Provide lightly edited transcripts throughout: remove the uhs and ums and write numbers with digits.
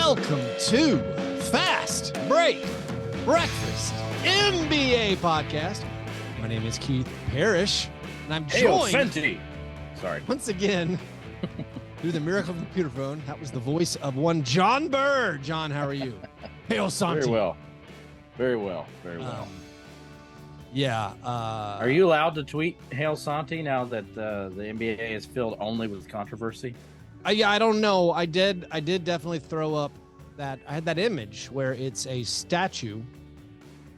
Welcome to Fastbreak Breakfast NBA podcast. My name is Keith Parrish, and I'm joined once again through the miracle of the computer phone. That was the voice of one Jon Burr. John, how are you? Hail Santi. Very well. Yeah. Are you allowed to tweet Hail Santi now that the NBA is filled only with controversy? Yeah, I don't know. I did definitely throw up that. I had that image where it's a statue.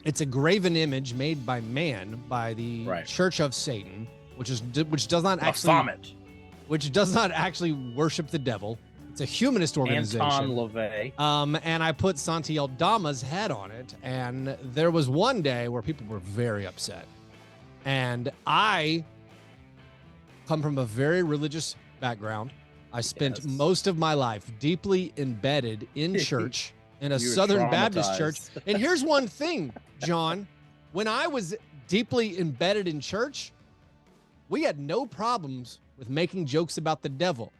It's a graven image made by man by the Church of Satan, which does not actually worship the devil. It's a humanist organization. Anton LaVey. And I put Santi Aldama's head on it, and there was one day where people were very upset. And I come from a very religious background. I spent most of my life deeply embedded in church, in a Southern Baptist church. And here's one thing, John. When I was deeply embedded in church, we had no problems with making jokes about the devil.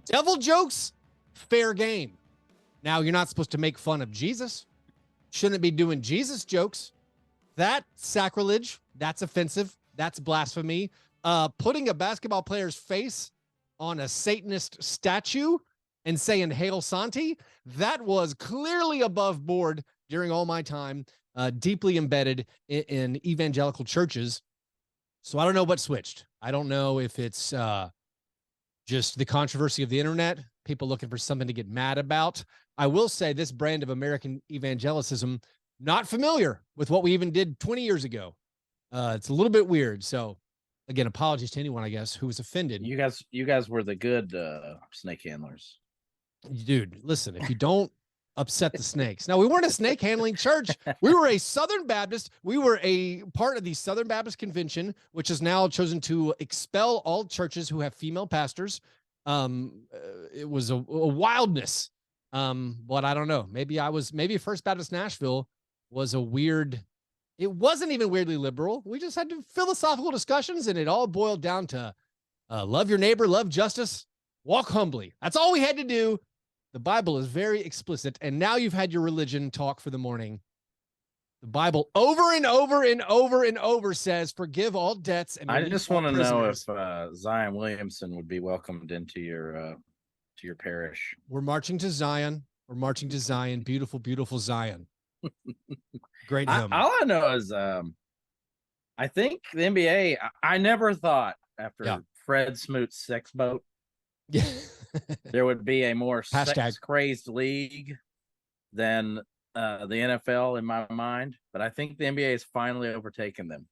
Devil jokes, fair game. Now, you're not supposed to make fun of Jesus. Shouldn't be doing Jesus jokes. That's sacrilege. That's offensive. That's blasphemy. Putting a basketball player's face on a Satanist statue and saying Hail Santi, that was clearly above board during all my time, deeply embedded in evangelical churches. So I don't know what switched. I don't know if it's just the controversy of the internet, people looking for something to get mad about. I will say this brand of American evangelicism, not familiar with what we even did 20 years ago. It's a little bit weird. So again, apologies to anyone, I guess, who was offended. You guys were the good snake handlers. Dude, listen, if you don't upset the snakes. Now, we weren't a snake handling church. We were a Southern Baptist. We were a part of the Southern Baptist Convention, which has now chosen to expel all churches who have female pastors. It was a wildness. But I don't know. Maybe First Baptist Nashville was it wasn't even weirdly liberal. We just had philosophical discussions, and it all boiled down to love your neighbor, love justice, walk humbly. That's all we had to do. The Bible is very explicit, and now you've had your religion talk for the morning. The Bible over and over and over and over says, forgive all debts. And I just want to know if Zion Williamson would be welcomed into your parish. We're marching to Zion. Beautiful, beautiful Zion. Great hymn. All I know is I think the NBA, I never thought after Fred Smoot's sex boat, there would be a more sex-crazed league than the NFL in my mind. But I think the NBA has finally overtaken them.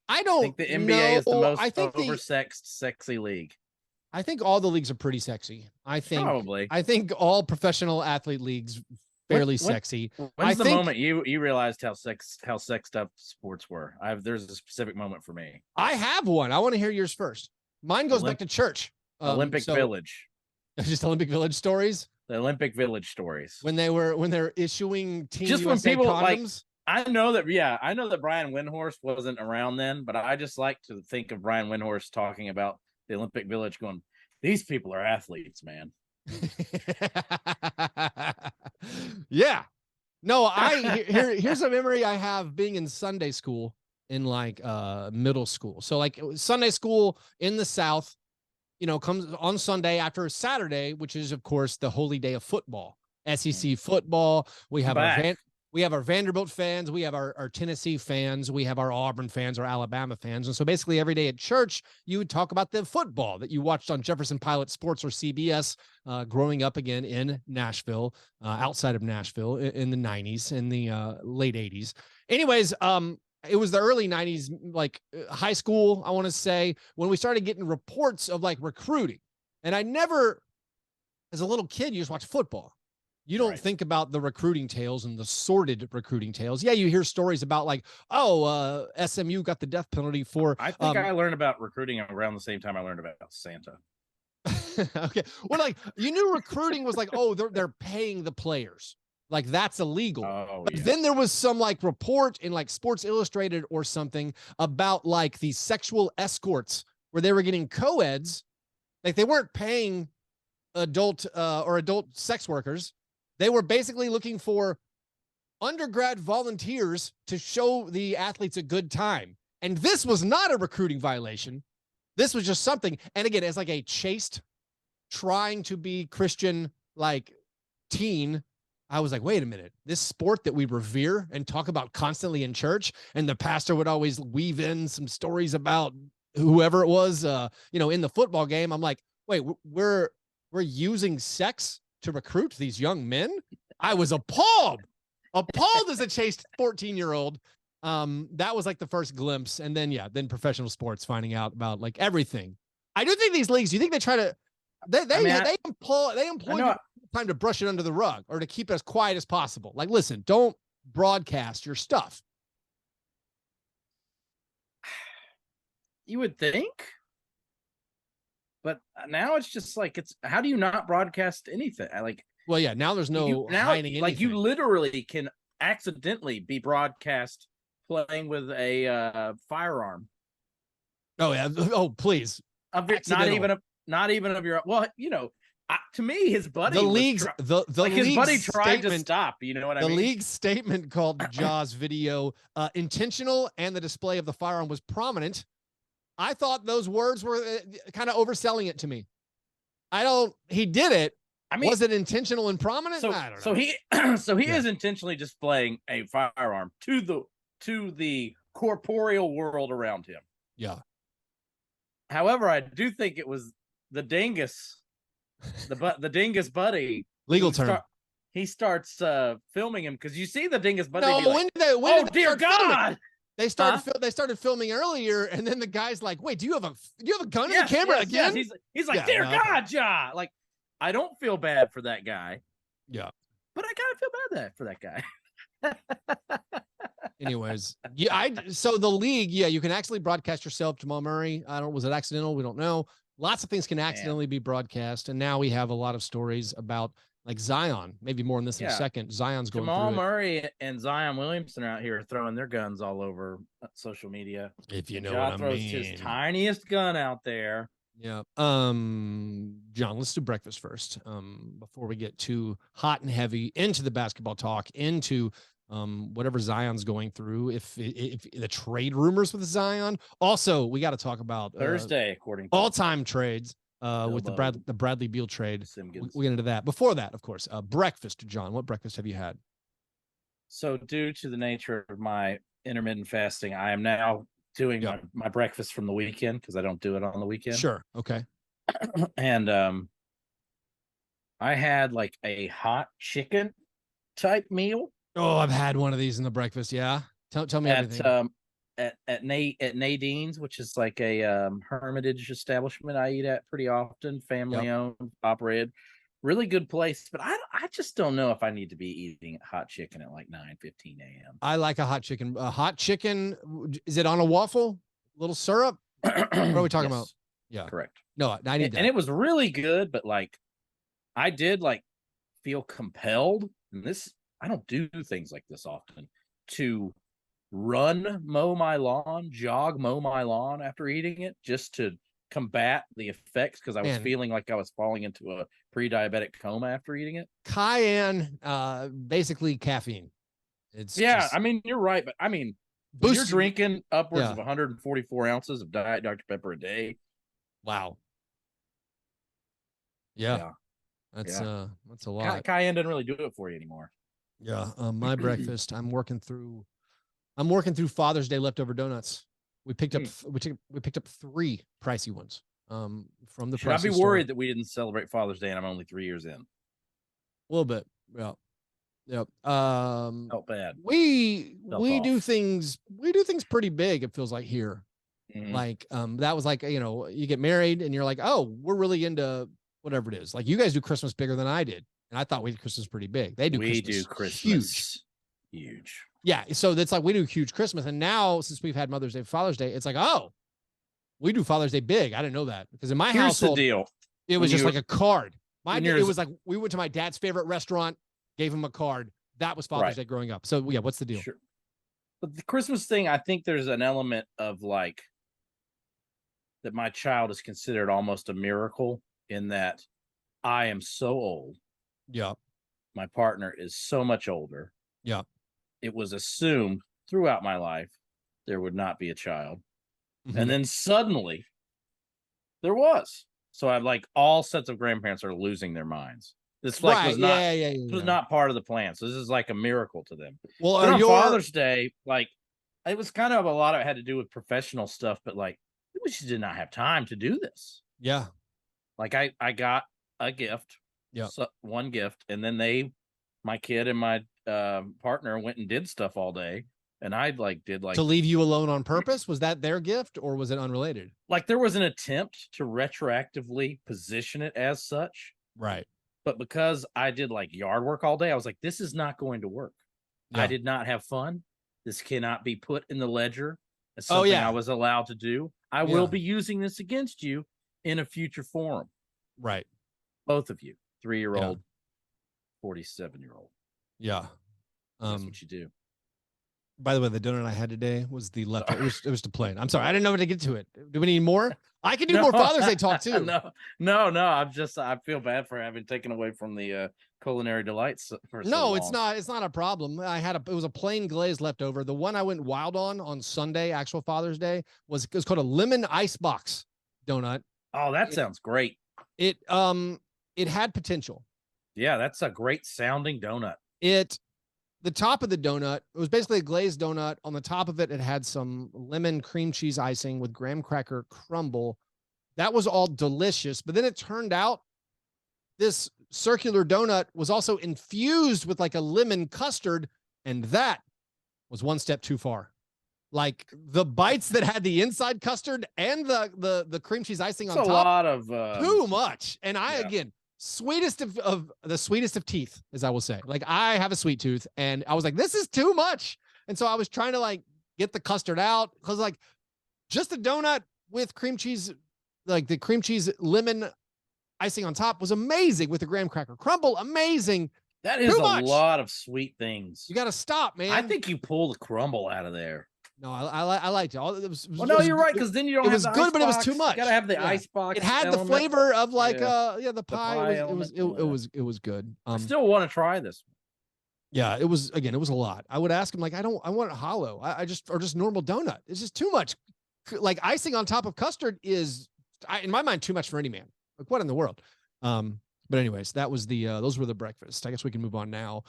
I think the NBA is the most oversexed, sexy league. I think all the leagues are pretty sexy. I think all professional athlete leagues fairly sexy. When's the moment you realized how sexed up sports were? There's a specific moment for me. I have one. I want to hear yours first. Mine goes back to church. Olympic Village. Just Olympic Village stories. The Olympic Village stories. When they're issuing Team just USA when people condoms. I know that Brian Windhorst wasn't around then, but I just like to think of Brian Windhorst talking about the Olympic Village, going, "These people are athletes, man." Yeah. No, here's a memory I have being in Sunday school in middle school. So Sunday school in the South, comes on Sunday after Saturday, which is, of course, the holy day of football, SEC football. We have our Vanderbilt fans. We have our Tennessee fans. We have our Auburn fans, our Alabama fans. And so basically every day at church, you would talk about the football that you watched on Jefferson Pilot Sports or CBS growing up again in Nashville, outside of Nashville in the 90s, in the late 80s. Anyways, it was the early 90s, high school, I want to say, when we started getting reports of recruiting. And I never, as a little kid, you just watch football. You don't think about the recruiting tales and the sordid recruiting tales. Yeah, you hear stories about SMU got the death penalty for. I think I learned about recruiting around the same time I learned about Santa. Okay. Well, you knew recruiting was they're paying the players. That's illegal. But then there was some report in Sports Illustrated or something about these sexual escorts where they were getting co-eds. They weren't paying adult sex workers. They were basically looking for undergrad volunteers to show the athletes a good time. And this was not a recruiting violation. This was just something. And again, it's like a chaste, trying to be Christian, like teen. I was like, wait a minute, this sport that we revere and talk about constantly in church, and the pastor would always weave in some stories about whoever it was, in the football game. I'm like, wait, we're using sex to recruit these young men? I was appalled as a chaste 14-year-old. That was like the first glimpse. And then, then professional sports, finding out about like everything. I do think these leagues, do you think they try to, they employ time to brush it under the rug or to keep it as quiet as possible? Like, listen, don't broadcast your stuff. You would think, but now it's just like, how do you not broadcast anything? Well, yeah, now there's no hiding anything. Like, you literally can accidentally be broadcast playing with a firearm. Oh yeah. Oh, please. Not even of your. Well, to me, his buddy. His buddy tried to stop. You know what I mean? The league's statement called Jaws video intentional, and the display of the firearm was prominent. I thought those words were kind of overselling it to me. He did it. I mean, was it intentional and prominent? I don't know. So he is intentionally displaying a firearm to the corporeal world around him. Yeah. However, I do think it was the dingus, the dingus buddy. Legal term. He starts filming him because you see the dingus buddy. No, like, when did dear God! They started filming earlier, and then the guy's like, "Wait, do you have a gun in the camera again?" Yes. He's like, "Dear God, Ja!" Like, I don't feel bad for that guy. Yeah, but I kind of feel bad for that guy. Anyways, so the league, you can actually broadcast yourself. Jamal Murray, was it accidental? We don't know. Lots of things can accidentally be broadcast, and now we have a lot of stories about like Zion. Maybe more on this in a second. Zion's going Jamal through Murray and Zion Williamson are out here throwing their guns all over social media. If you know what I throws mean. His tiniest gun out there. Yeah. John, let's do breakfast first. Before we get too hot and heavy into the basketball talk, into whatever Zion's going through, if the trade rumors with Zion. Also, we got to talk about Thursday, according to all-time trades with the Bradley Beal trade. We'll get into that. Before that, of course, breakfast, John. What breakfast have you had? So, due to the nature of my intermittent fasting, I am now doing my breakfast from the weekend because I don't do it on the weekend. Sure. Okay. And I had like a hot chicken type meal. Oh, I've had one of these in the breakfast. Yeah. Tell me everything. At Nadine's, which is like a hermitage establishment I eat at pretty often, family owned, operated, really good place. But I just don't know if I need to be eating hot chicken at like 9:15 a.m. I like a hot chicken. A hot chicken, is it on a waffle? Little syrup? What are we talking about? Yeah, correct. No, I need that. And it was really good, but like I did like feel compelled, and I don't do things like this often, to mow my lawn after eating it, just to combat the effects, because I was feeling like I was falling into a pre-diabetic coma after eating it. Cayenne, basically caffeine. I mean, you're right, but I mean, you're drinking upwards of 144 ounces of Diet Dr. Pepper a day. Wow. Yeah. That's a lot. Cayenne doesn't really do it for you anymore. Yeah. My breakfast, I'm working through Father's Day leftover donuts. We picked up 3 pricey ones from the Should I be worried that we didn't celebrate Father's Day and I'm only 3 years in? A little bit. Yeah. Yep. Felt bad. We do things pretty big, it feels like here. Mm-hmm. Like that was like, you get married and you're like, oh, we're really into whatever it is. Like, you guys do Christmas bigger than I did. And I thought we did Christmas pretty big. They do Christmas huge. Yeah, so that's like we do huge Christmas, and now since we've had Mother's Day, Father's Day, it's like, oh, we do Father's Day big. I didn't know that, because in my household, the deal. It was just like a card. It was like we went to my dad's favorite restaurant, gave him a card. That was Father's Day growing up. So yeah, what's the deal? Sure. But the Christmas thing, I think there's an element of like that my child is considered almost a miracle, in that I am so old. Yeah. my partner is so much older. Yeah. It was assumed throughout my life there would not be a child. Mm-hmm. And then suddenly there was. So I like all sets of grandparents are losing their minds. This was not part of the plan. So this is like a miracle to them. Well, but on Father's Day, like it was kind of a lot of it had to do with professional stuff, but like we just did not have time to do this. Yeah. Like I got a gift. Yeah. So one gift, and then my kid and my partner went and did stuff all day. And I did to leave you alone on purpose. Was that their gift or was it unrelated? Like there was an attempt to retroactively position it as such. Right. But because I did like yard work all day, I was like, this is not going to work. Yeah. I did not have fun. This cannot be put in the ledger as something I was allowed to do. I will be using this against you in a future forum. Right. Both of you, 3-year-old, 47-year-old. Yeah. That's what you do. By the way, the donut I had today was the leftover. It was to plain. I'm sorry. I didn't know how to get to it. Do we need more? I can do more Father's Day talk too. No. I feel bad for having taken away from the culinary delights. It's not a problem. It was a plain glaze left over. The one I went wild on Sunday, actual Father's Day, was called a lemon icebox donut. Oh, that sounds great. It had potential. Yeah, that's a great sounding donut. The top of the donut, it was basically a glazed donut. On the top of it, it had some lemon cream cheese icing with graham cracker crumble. That was all delicious. But then it turned out this circular donut was also infused with like a lemon custard. And that was one step too far. Like the bites that had the inside custard and the cream cheese icing on top. A lot of too much. And again, sweetest of teeth, as I will say. Like I have a sweet tooth and I was like, this is too much. And so I was trying to like get the custard out because like just a donut with cream cheese, like the cream cheese lemon icing on top was amazing with the graham cracker crumble. Amazing. That is a lot of sweet things. You got to stop, man. I think you pull the crumble out of there. No, I liked it. You're right, because then you don't. It was good, but it was too much. You gotta have the icebox. It had the flavor of like the pie. It was good. I still want to try this. Yeah, it was a lot. I would ask him like, I want it hollow. or just normal donut. It's just too much. Like icing on top of custard is, in my mind, too much for any man. Like what in the world? But anyways, that was those were the breakfast. I guess we can move on now.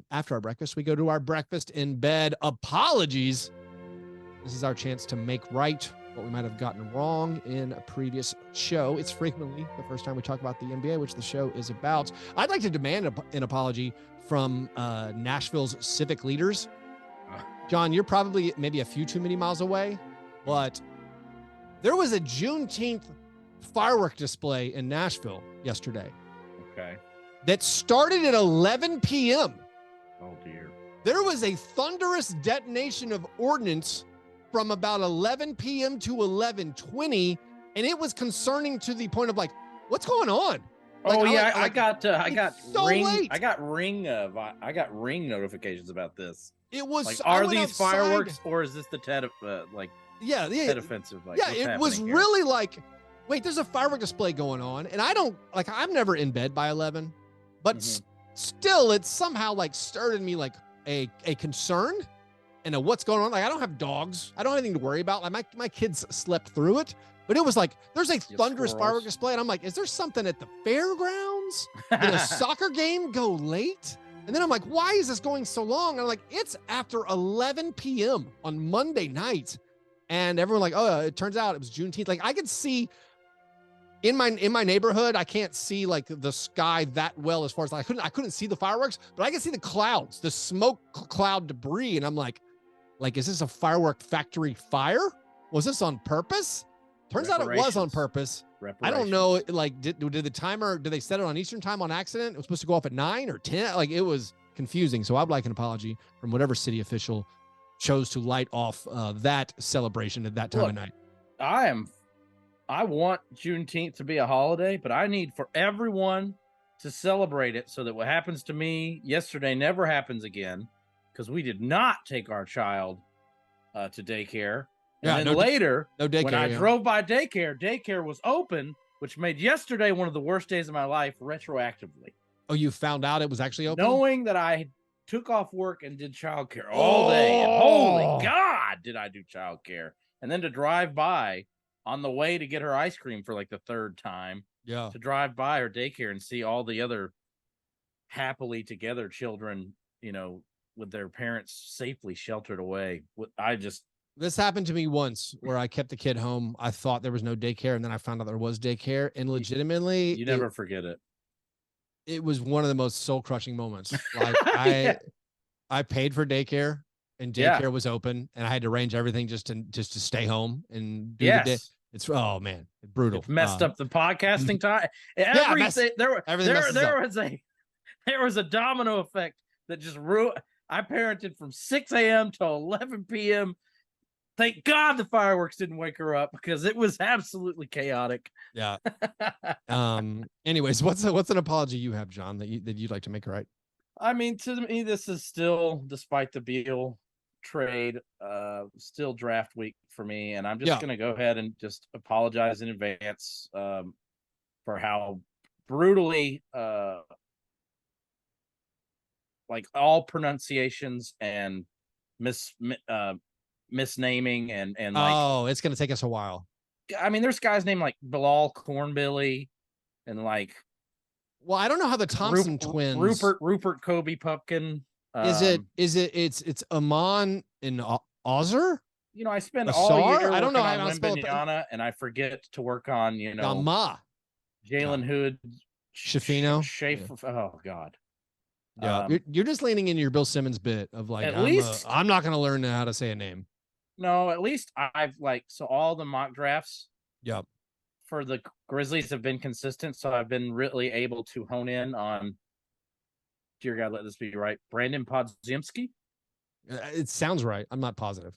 After our breakfast, we go to our breakfast in bed apologies. This is our chance to make right what we might have gotten wrong in a previous show. It's frequently the first time we talk about the NBA, which the show is about. I'd like to demand an apology from Nashville's civic leaders. John, you're probably maybe a few too many miles away, but there was a Juneteenth firework display in Nashville yesterday. Okay. That started at 11 p.m. Oh, dear. There was a thunderous detonation of ordnance from about 11 p.m. to 11:20, and it was concerning to the point of like, what's going on? Like, I got so ring. Late. I got ring notifications about this. It was like, are these fireworks or is this the Ted Ted offensive? Like, it was here? Really like, wait, there's a firework display going on, and I'm never in bed by 11, but still, it somehow like stirred in me like a concern and a what's going on. Like I don't have dogs, I don't have anything to worry about. Like my kids slept through it, but it was like there's a thunderous firework display, and I'm like, is there something at the fairgrounds? Did a soccer game go late? And then I'm like, why is this going so long? And I'm like, it's after 11 p.m. on Monday night, and everyone like, oh, it turns out it was Juneteenth. Like I could see. In my neighborhood, I can't see like the sky that well as far as I couldn't see the fireworks, but I can see the clouds, the smoke cloud debris, and I'm like, is this a firework factory fire? Was this on purpose? Turns out it was on purpose. I don't know. Like, did the timer? Did they set it on Eastern time on accident? It was supposed to go off at 9 or 10. Like it was confusing. So I'd like an apology from whatever city official chose to light off that celebration at that time of night. I want Juneteenth to be a holiday, but I need for everyone to celebrate it so that what happens to me yesterday never happens again, because we did not take our child to daycare. And then later, when I drove by daycare was open, which made yesterday one of the worst days of my life retroactively. Oh, you found out it was actually open? Knowing that I took off work and did childcare all day. And holy God, did I do childcare. And then to drive by on the way to get her ice cream for like the third time. Yeah. To drive by her daycare and see all the other happily together children, with their parents safely sheltered away. This happened to me once where I kept the kid home. I thought there was no daycare, and then I found out there was daycare, and legitimately you never forget it. It was one of the most soul-crushing moments. Like I paid for daycare, and daycare was open, and I had to arrange everything just to stay home and do the day. It's man, brutal. It messed up the podcasting time. Everything there was a domino effect that just ruined. I parented from 6 a.m. to 11 p.m. Thank God the fireworks didn't wake her up because it was absolutely chaotic. Yeah. Anyways, what's an apology you have, John, that you'd like to make right? I mean, to me, this is still, despite the Beal trade, still draft week for me, and I'm just going to go ahead and just apologize in advance for how brutally like all pronunciations and misnaming and like, it's going to take us a while. I mean, there's guys named like Bilal Cornbilly and like, well, I don't know how the Thompson twins, Rupert Kobe Pupkin. It's Amon and Ozer? I spend all year I don't know how to spell it, and I forget to work on, Jalen Hood, Shafino. Oh God. Yeah, you're just leaning into your Bill Simmons bit of like, I'm not going to learn how to say a name. No, at least I've all the mock drafts. Yep. For the Grizzlies have been consistent, so I've been really able to hone in on. Dear God, let this be right. Brandon Podziemski. It sounds right. I'm not positive.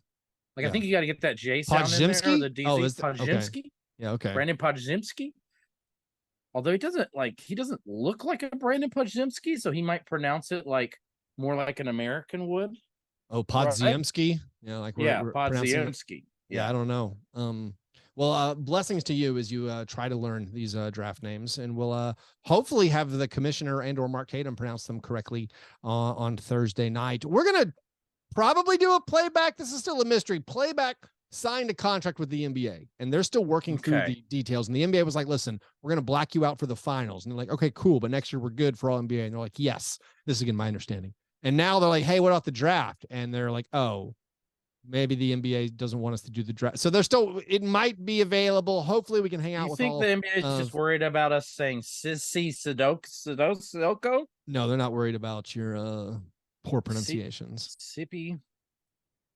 I think you got to get that J sound in there. The DZ Podziemski. Okay. Yeah. Okay. Brandon Podziemski. Although he doesn't look like a Brandon Podziemski, so he might pronounce it more like an American would. Oh, Podziemski. Right? Podziemski. Yeah, I don't know. Well, blessings to you as you try to learn these draft names, and we'll hopefully have the commissioner and/or Mark Tatum pronounce them correctly on Thursday night. We're gonna probably do a playback. This is still a mystery. Playback signed a contract with the NBA, and they're still working through the details. And the NBA was like, "Listen, we're gonna black you out for the finals." And they're like, "Okay, cool, but next year we're good for all NBA." And they're like, "Yes, this is again my understanding." And now they're like, "Hey, what about the draft?" And they're like, "Oh, maybe the NBA doesn't want us to do the draft." So it might be available. Hopefully we can hang out with all. You think the NBA is just worried about us saying Sissy Sidoko? No, they're not worried about your poor pronunciations. Sippy.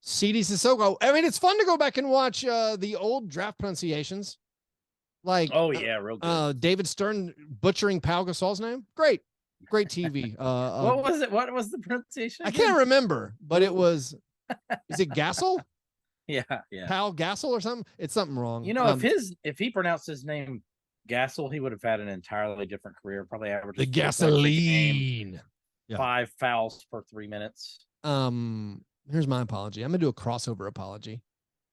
Sidi Sissoko. I mean, it's fun to go back and watch the old draft pronunciations. Like, real good. David Stern butchering Pau Gasol's name. Great TV. What was it? What was the pronunciation? I can't remember, but it was. Is it Gasol? Yeah. Pau Gasol or something? It's something wrong. If he pronounced his name Gasol, he would have had an entirely different career. Probably averaged the gasoline. 5 fouls per 3 minutes. Here's my apology. I'm gonna do a crossover apology.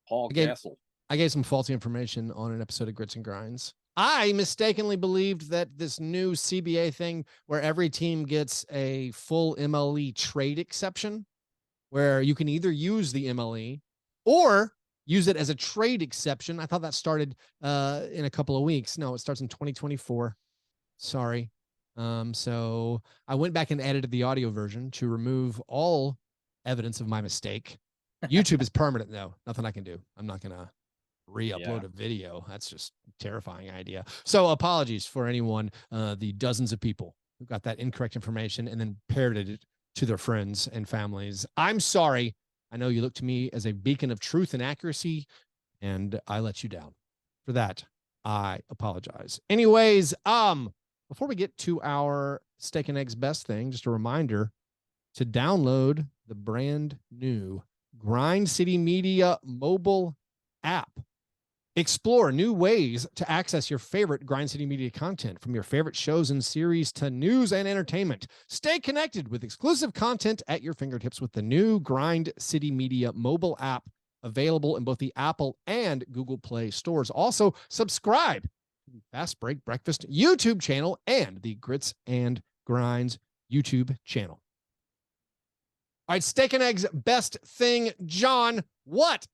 Paul Gasol. I gave some faulty information on an episode of Grits and Grinds. I mistakenly believed that this new CBA thing where every team gets a full MLE trade exception, where you can either use the MLE or use it as a trade exception. I thought that started in a couple of weeks. No, it starts in 2024. Sorry. So I went back and edited the audio version to remove all evidence of my mistake. YouTube is permanent though. Nothing I can do. I'm not going to re-upload a video. That's just a terrifying idea. So apologies for anyone, the dozens of people who got that incorrect information and then parroted it to their friends and families. I'm sorry. I know you look to me as a beacon of truth and accuracy, and I let you down. For that, I apologize. Anyways, before we get to our steak and eggs best thing, just a reminder to download the brand new Grind City Media mobile app. Explore new ways to access your favorite Grind City Media content, from your favorite shows and series to news and entertainment. Stay connected with exclusive content at your fingertips with the new Grind City Media mobile app, available in both the Apple and Google Play stores. Also, subscribe to the Fastbreak Breakfast YouTube channel and the Grits and Grinds YouTube channel. All right, Steak and Eggs best thing. John, what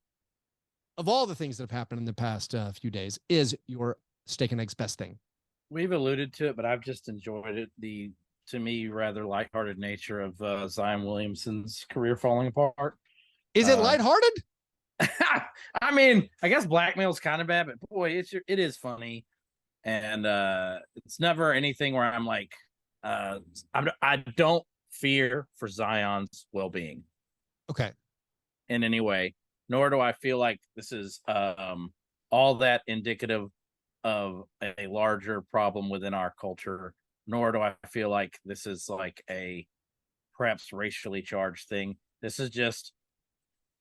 of all the things that have happened in the past few days is your Steak and Eggs best thing? We've alluded to it, but I've just enjoyed it. The, to me, rather lighthearted nature of Zion Williamson's career falling apart. Is it lighthearted? I mean, I guess blackmail's kind of bad, but boy, it is funny. And it's never anything where I'm like, I don't fear for Zion's well-being. Okay. In any way, nor do I feel like this is all that indicative of a larger problem within our culture, nor do I feel like this is like a perhaps racially charged thing. This is just,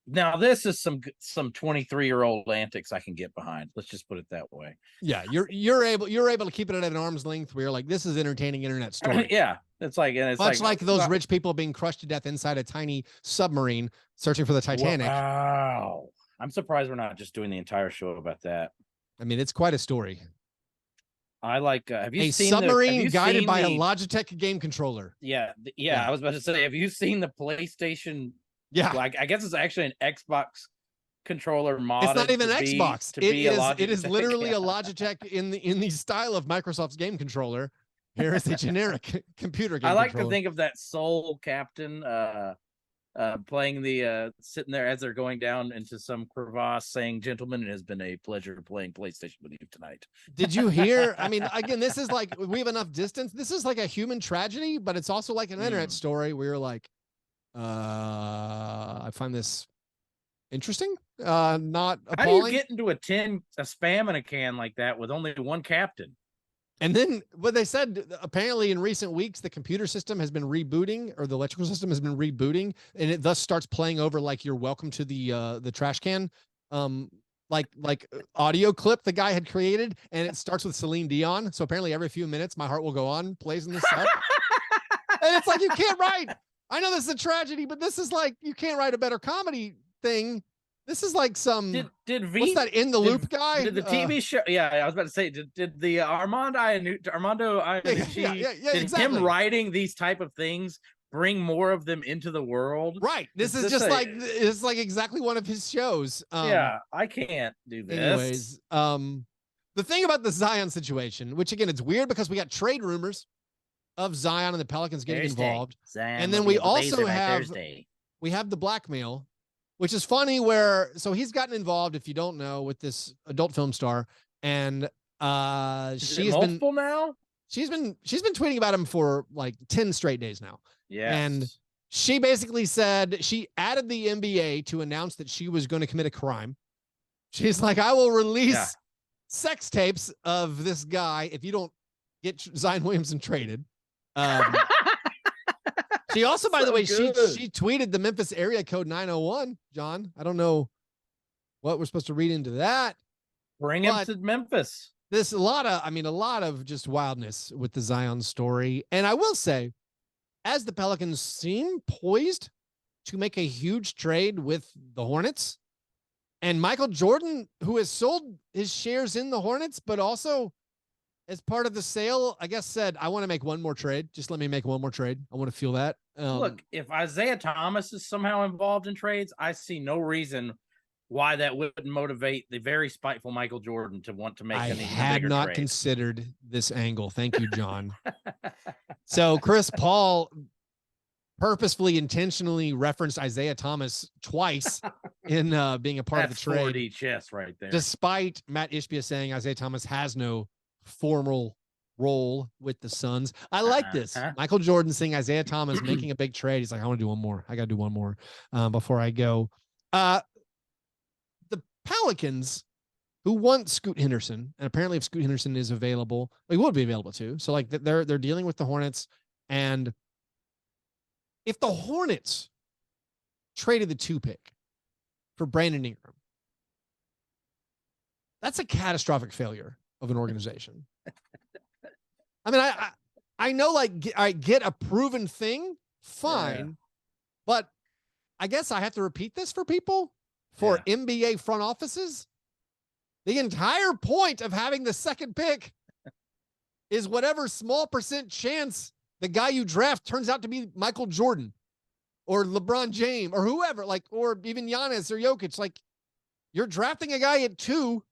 now this is some 23-year-old antics I can get behind. Let's just put it that way. Yeah, you're able to keep it at an arm's length where you're like, this is entertaining internet story. Yeah, it's much like those rich people being crushed to death inside a tiny submarine searching for the Titanic. Wow, I'm surprised we're not just doing the entire show about that. I mean, it's quite a story. I like. Have you seen submarine guided by a Logitech game controller? Yeah. I was about to say, have you seen the PlayStation? Yeah, like I guess it's actually an Xbox controller mod. It's not even an Xbox. It is literally a Logitech in the style of Microsoft's game controller. Here is a generic computer game. I like controller. to think of that Soul Captain playing the sitting there as they're going down into some crevasse saying, "Gentlemen, it has been a pleasure playing PlayStation with you tonight." Did you hear? I mean, again, this is like, we have enough distance. This is like a human tragedy, but it's also like an internet story where you're like, I find this interesting. Not appalling. How do you get into a spam in a can like that with only one captain? And then what they said, apparently in recent weeks, the computer system has been rebooting, or the electrical system has been rebooting, and it thus starts playing over like you're welcome to the trash can, like audio clip the guy had created, and it starts with Celine Dion. So apparently every few minutes, My Heart Will Go On plays in this stuff. And it's like, you can't write. I know this is a tragedy, but this is like, you can't write a better comedy thing. This is like some. What's that In the Loop guy? Did the TV show? Yeah, I was about to say. Did the Armando Iannucci? Yeah, did exactly. him writing these type of things bring more of them into the world? Right. This is just like, it's like exactly one of his shows. Yeah, I can't do this. Anyways, the thing about the Zion situation, which again, it's weird because we got trade rumors of Zion and the Pelicans getting involved, and then we also have the blackmail. Which is funny so he's gotten involved, if you don't know, with this adult film star. And she's been tweeting about him for like 10 straight days now. Yeah. And she basically said she added the NBA to announce that she was going to commit a crime. She's like, I will release sex tapes of this guy if you don't get Zion Williamson traded. She also, by the way, she tweeted the Memphis area code 901, John. I don't know what we're supposed to read into that. Bring him to Memphis. There's a lot of just wildness with the Zion story. And I will say, as the Pelicans seem poised to make a huge trade with the Hornets, and Michael Jordan, who has sold his shares in the Hornets, but also as part of the sale, I guess said, I want to make one more trade. Just let me make one more trade. I want to feel that. Look, if Isaiah Thomas is somehow involved in trades, I see no reason why that wouldn't motivate the very spiteful Michael Jordan to want to make an even bigger trade. I had not considered this angle. Thank you, John. So Chris Paul purposefully, intentionally referenced Isaiah Thomas twice in being a part of the trade. 4D chess right there. Despite Matt Ishbia saying Isaiah Thomas has no formal role with the Suns. I like this. Michael Jordan saying Isaiah Thomas making a big trade. He's like, I want to do one more. I got to do one more before I go. The Pelicans, who want Scoot Henderson, and apparently if Scoot Henderson is available, he would be available too. So like they're dealing with the Hornets, and if the Hornets traded the 2 pick for Brandon Ingram, that's a catastrophic failure of an organization. I mean, I know, like, I get a proven thing, fine, but I guess I have to repeat this for people, for NBA front offices. The entire point of having the second pick is whatever small % chance the guy you draft turns out to be Michael Jordan or LeBron James or whoever, like, or even Giannis or Jokic. Like, you're drafting a guy at 2,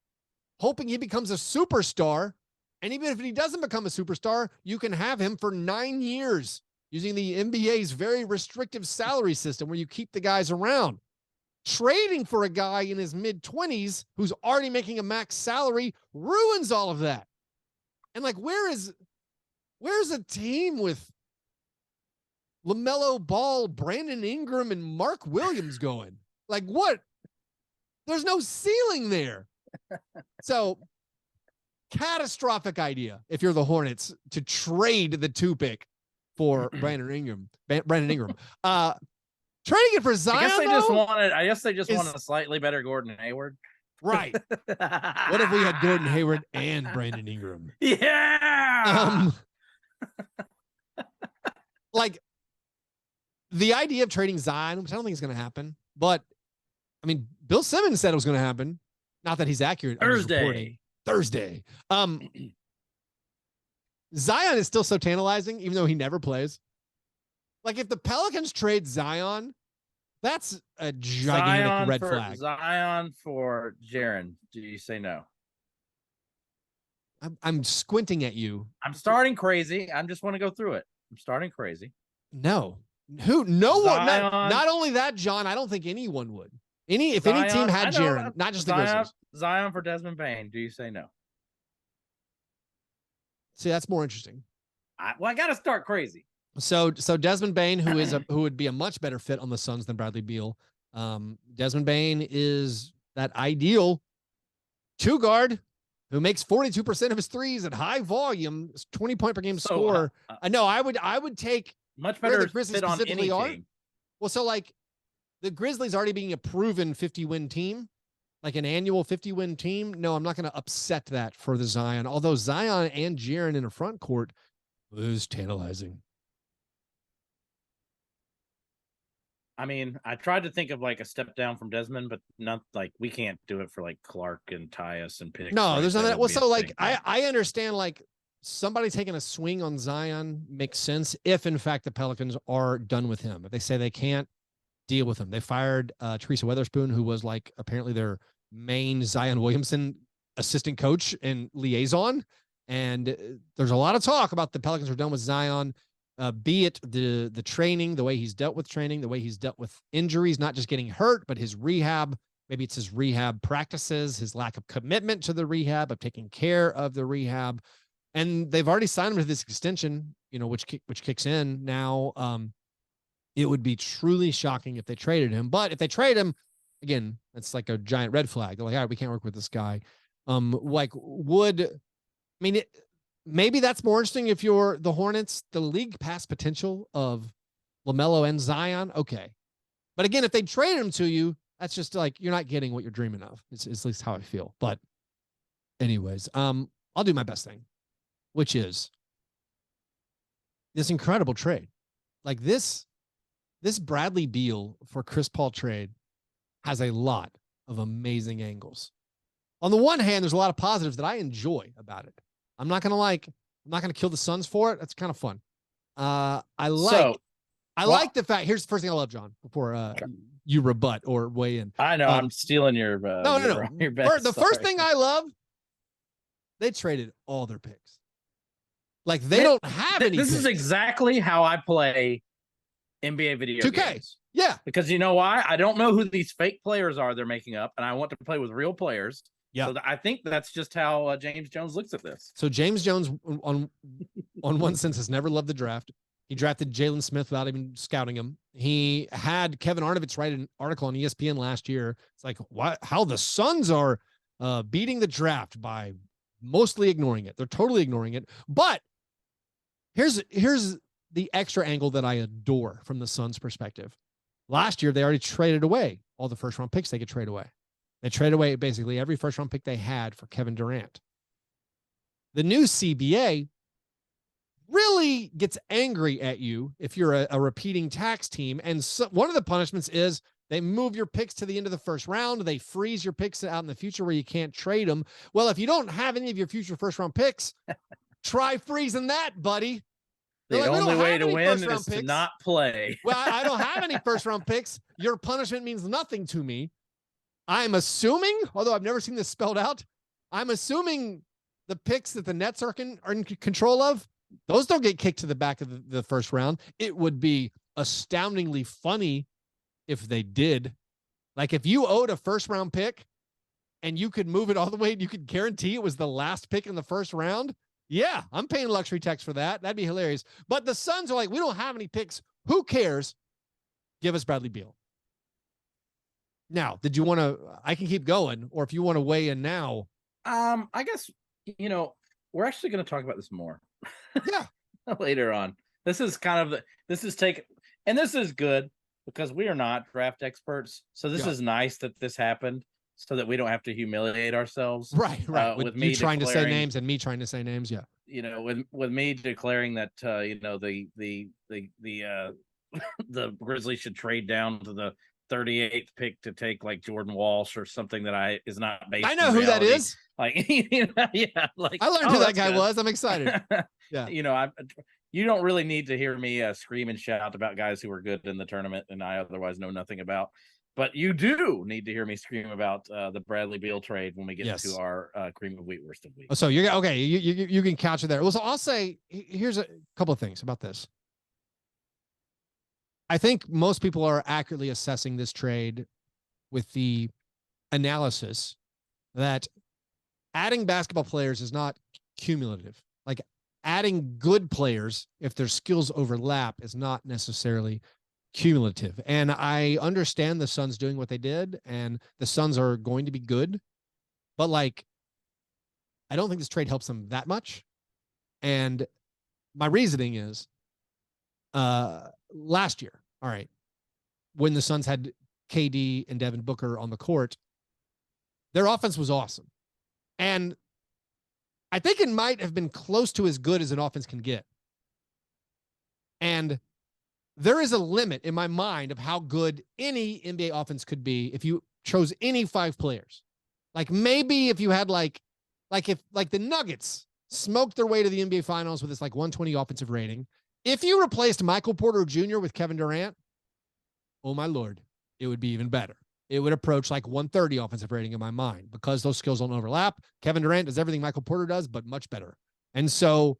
hoping he becomes a superstar. And even if he doesn't become a superstar, you can have him for 9 years using the NBA's very restrictive salary system where you keep the guys around. Trading for a guy in his mid-20s who's already making a max salary ruins all of that. And like, where's a team with LaMelo Ball, Brandon Ingram, and Mark Williams going? Like, what? There's no ceiling there. So, catastrophic idea if you're the Hornets to trade the 2 pick for Brandon Ingram. Trading it for Zion. I guess they just wanted a slightly better Gordon Hayward. Right. What if we had Gordon Hayward and Brandon Ingram? Yeah. Like, the idea of trading Zion, which I don't think is going to happen, but I mean, Bill Simmons said it was going to happen. Not that he's accurate. Thursday. Zion is still so tantalizing, even though he never plays. Like, if the Pelicans trade Zion, that's a gigantic red flag. Zion for Jaren. Do you say no? I'm squinting at you. I'm starting crazy. I just want to go through it. I'm starting crazy. No. Who? No one. Not only that, John, I don't think anyone would. If any team had Jaren, not just the Grizzlies. Zion for Desmond Bane. Do you say no? See, that's more interesting. I got to start crazy. So Desmond Bane, who would be a much better fit on the Suns than Bradley Beal. Desmond Bane is that ideal 2 guard who makes 42% of his threes at high volume, 20 point per game score. No, I would take much better the Grizzlies fit on any team. Well, so like the Grizzlies already being a proven 50-win team, like an annual 50-win team. No, I'm not going to upset that for the Zion. Although Zion and Jaren in a front court is tantalizing. I mean, I tried to think of like a step down from Desmond, but not like we can't do it for like Clark and Tyus and Picks. No, there's nothing. Well, so like I understand like somebody taking a swing on Zion makes sense if in fact the Pelicans are done with him. If they say they can't deal with him, they fired Teresa Weatherspoon, who was like apparently their main Zion Williamson assistant coach and liaison. And there's a lot of talk about the Pelicans are done with Zion. Be it the training, the way he's dealt with training, the way he's dealt with injuries, not just getting hurt, but his rehab. Maybe it's his rehab practices, his lack of commitment to the rehab, of taking care of the rehab. And they've already signed him to this extension, which kicks in now. It would be truly shocking if they traded him. But if they trade him, again, it's like a giant red flag. They're like, all right, we can't work with this guy. Maybe that's more interesting if you're the Hornets, the league past potential of LaMelo and Zion. Okay. But again, if they trade him to you, that's just like, you're not getting what you're dreaming of. It's at least how I feel. But anyways, I'll do my best thing, which is this incredible trade. Like this Bradley Beal for Chris Paul trade has a lot of amazing angles. On the one hand, there's a lot of positives that I enjoy about it. I'm not going to kill the Suns for it. That's kind of fun. I like the fact, here's the first thing I love, John, before you rebut or weigh in. I know I'm stealing your, no. Your best, the first thing I love, they traded all their picks. Like they don't have any. This picks. Is exactly how I play NBA video 2K. games. Yeah. Because you know why? I don't know who these fake players are they're making up, and I want to play with real players. Yeah, so I think that's just how James Jones looks at this. So James Jones, on one sense, has never loved the draft. He drafted Jalen Smith without even scouting him. He had Kevin Arnovitz write an article on ESPN last year. It's like how the Suns are beating the draft by mostly ignoring it. They're totally ignoring it. But here's the extra angle that I adore from the Suns' perspective. Last year, they already traded away all the first-round picks they could trade away. They trade away basically every first-round pick they had for Kevin Durant. The new CBA really gets angry at you if you're a repeating tax team. And so one of the punishments is they move your picks to the end of the first round. They freeze your picks out in the future where you can't trade them. Well, if you don't have any of your future first-round picks, try freezing that, buddy. The only way to win is picks. to not play. Well, I don't have any first-round picks. Your punishment means nothing to me. I'm assuming, although I've never seen this spelled out, I'm assuming the picks that the Nets are in control of, those don't get kicked to the back of the first round. It would be astoundingly funny if they did. Like if you owed a first-round pick and you could move it all the way and you could guarantee it was the last pick in the first round, yeah, I'm paying luxury tax for that. That'd be hilarious. But the Suns are like, we don't have any picks. Who cares? Give us Bradley Beal. Now, did you want to, I can keep going, or if you want to weigh in now. I guess, we're actually going to talk about this more. Yeah. Later on. This is and this is good because we are not draft experts. So this is nice that this happened so that we don't have to humiliate ourselves. Right. With me trying to say names and me trying to say names. Yeah. With me declaring that, the Grizzlies should trade down to the 38th pick to take like Jordan Walsh or something that is not based. I know who that is. Like, yeah, like I learned who that guy was. I'm excited. Yeah. You don't really need to hear me scream and shout about guys who are good in the tournament and I otherwise know nothing about. But you do need to hear me scream about the Bradley Beal trade when we get to our cream of wheat worst of week. So you're okay. You can couch it there. Well, so I'll say here's a couple of things about this. I think most people are accurately assessing this trade with the analysis that adding basketball players is not cumulative. Like adding good players, if their skills overlap, is not necessarily cumulative. And I understand the Suns doing what they did, and the Suns are going to be good. But like, I don't think this trade helps them that much. And my reasoning is, last year, all right, when the Suns had KD and Devin Booker on the court, their offense was awesome. And I think it might have been close to as good as an offense can get. And there is a limit in my mind of how good any NBA offense could be if you chose any 5 players. Like maybe if you had like the Nuggets smoked their way to the NBA Finals with this like 120 offensive rating. If you replaced Michael Porter Jr. with Kevin Durant, oh my Lord, it would be even better. It would approach like 130 offensive rating in my mind because those skills don't overlap. Kevin Durant does everything Michael Porter does, but much better. And so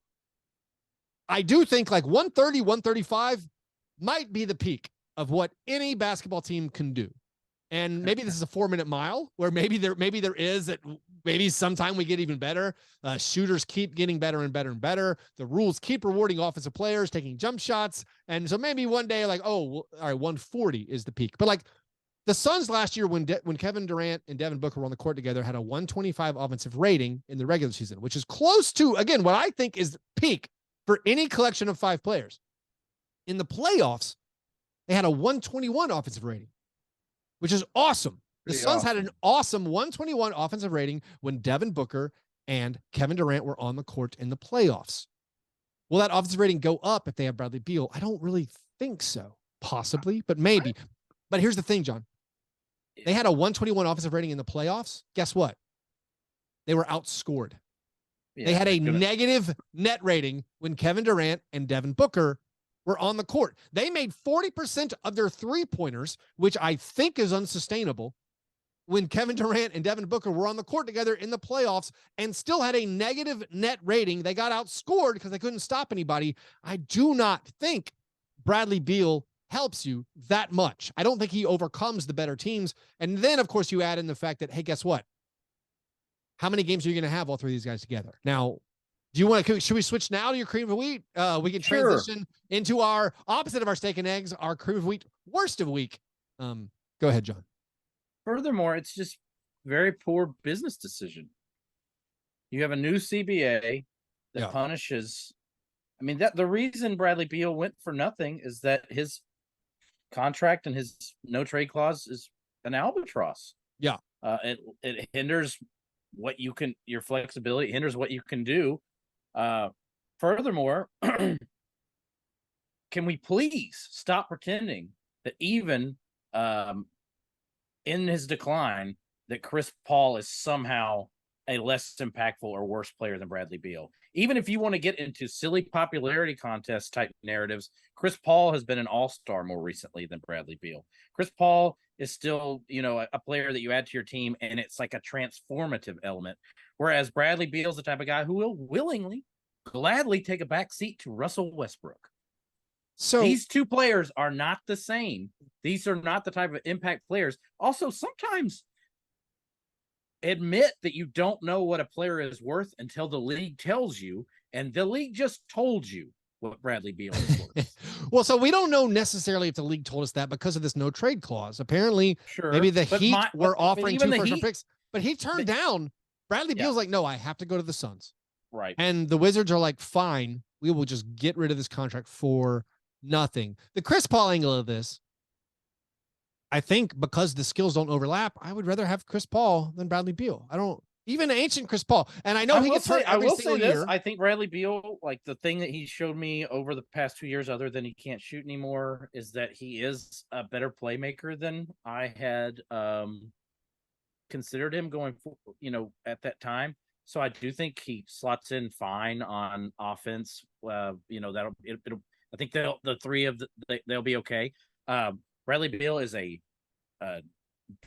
I do think like 130, 135 might be the peak of what any basketball team can do. And maybe this is a 4-minute mile where maybe there is that maybe sometime we get even better. Shooters keep getting better and better and better. The rules keep rewarding offensive players taking jump shots. And so maybe one day like, oh, well, all right, 140 is the peak. But like the Suns last year when Kevin Durant and Devin Booker were on the court together had a 125 offensive rating in the regular season, which is close to, again, what I think is peak for any collection of 5 players. In the playoffs, they had a 121 offensive rating, which is awesome. The Suns had an awesome 121 offensive rating when Devin Booker and Kevin Durant were on the court in the playoffs. Will that offensive rating go up if they have Bradley Beal? I don't really think so. Possibly, but maybe. But here's the thing, John. They had a 121 offensive rating in the playoffs. Guess what? They were outscored. Yeah, they had a negative net rating when Kevin Durant and Devin Booker were on the court. They made 40% of their 3-pointers, which I think is unsustainable, when Kevin Durant and Devin Booker were on the court together in the playoffs and still had a negative net rating. They got outscored because they couldn't stop anybody. I do not think Bradley Beal helps you that much. I don't think he overcomes the better teams. And then, of course, you add in the fact that, hey, guess what? How many games are you going to have all 3 of these guys together? Now, should we switch now to your cream of wheat? We can transition into our opposite of our steak and eggs, our cream of wheat worst of week. Go ahead, John. Furthermore, it's just very poor business decision. You have a new CBA that punishes. I mean, the reason Bradley Beal went for nothing is that his contract and his no trade clause is an albatross. Yeah. It hinders what you can, your flexibility, hinders what you can do. Furthermore, can we please stop pretending that even in his decline that Chris Paul is somehow a less impactful or worse player than Bradley Beal. Even if you want to get into silly popularity contest type narratives, Chris Paul has been an all-star more recently than Bradley Beal. Chris Paul is still, a player that you add to your team, and it's like a transformative element. Whereas Bradley Beal is the type of guy who will willingly, gladly take a back seat to Russell Westbrook. So these two players are not the same. These are not the type of impact players. Also, sometimes admit that you don't know what a player is worth until the league tells you, and the league just told you what Bradley Beal is worth. Well, so we don't know necessarily if the league told us that because of this no trade clause. Apparently, maybe the Heat were offering 2 first-round picks, but he turned down. Bradley Beal's like, no, I have to go to the Suns. Right. And the Wizards are like, fine, we will just get rid of this contract for nothing. The Chris Paul angle of this, I think because the skills don't overlap, I would rather have Chris Paul than Bradley Beal. I don't even ancient Chris Paul. And I know he gets hurt every single year. I think Bradley Beal, like the thing that he showed me over the past 2 years, other than he can't shoot anymore, is that he is a better playmaker than I had considered him going for, at that time. So I do think he slots in fine on offense. I think the three of they'll be okay. Bradley Beal is a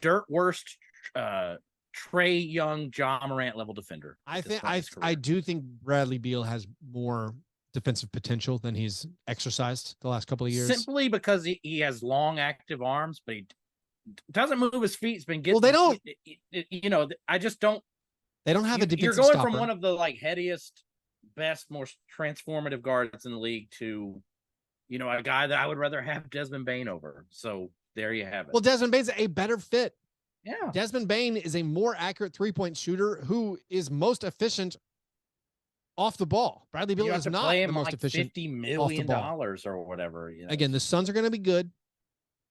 dirt worst Trae Young, John Morant level defender. I do think Bradley Beal has more defensive potential than he's exercised the last couple of years. Simply because he has long active arms, but he doesn't move his feet. It's been getting. Well, they don't. I just don't. They don't have a defensive You're going stopper. from one of the headiest, best, most transformative guards in the league to, a guy that I would rather have Desmond Bane over. So there you have it. Well, Desmond Bane's a better fit. Yeah. Desmond Bane is a more accurate 3-point shooter who is most efficient off the ball. Bradley Beal is not the most efficient. $50 million or whatever. Again, the Suns are going to be good.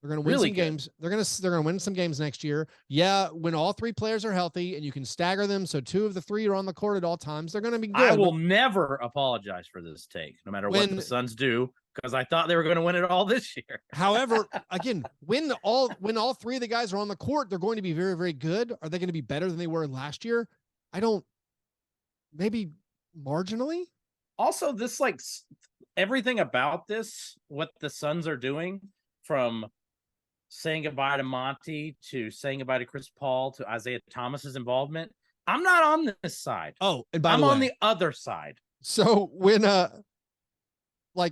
They're going to win some games. They're going to win some games next year. Yeah, when all 3 players are healthy and you can stagger them so 2 of the 3 are on the court at all times, they're going to be good. I will never apologize for this take, no matter what the Suns do, because I thought they were going to win it all this year. However, again, when all 3 of the guys are on the court, they're going to be very, very good. Are they going to be better than they were last year? Maybe marginally. Also, this everything about this, what the Suns are doing, from saying goodbye to Monty to saying goodbye to Chris Paul to Isaiah Thomas's involvement, I'm not on this side. Oh, and by the way, I'm on the other side. So when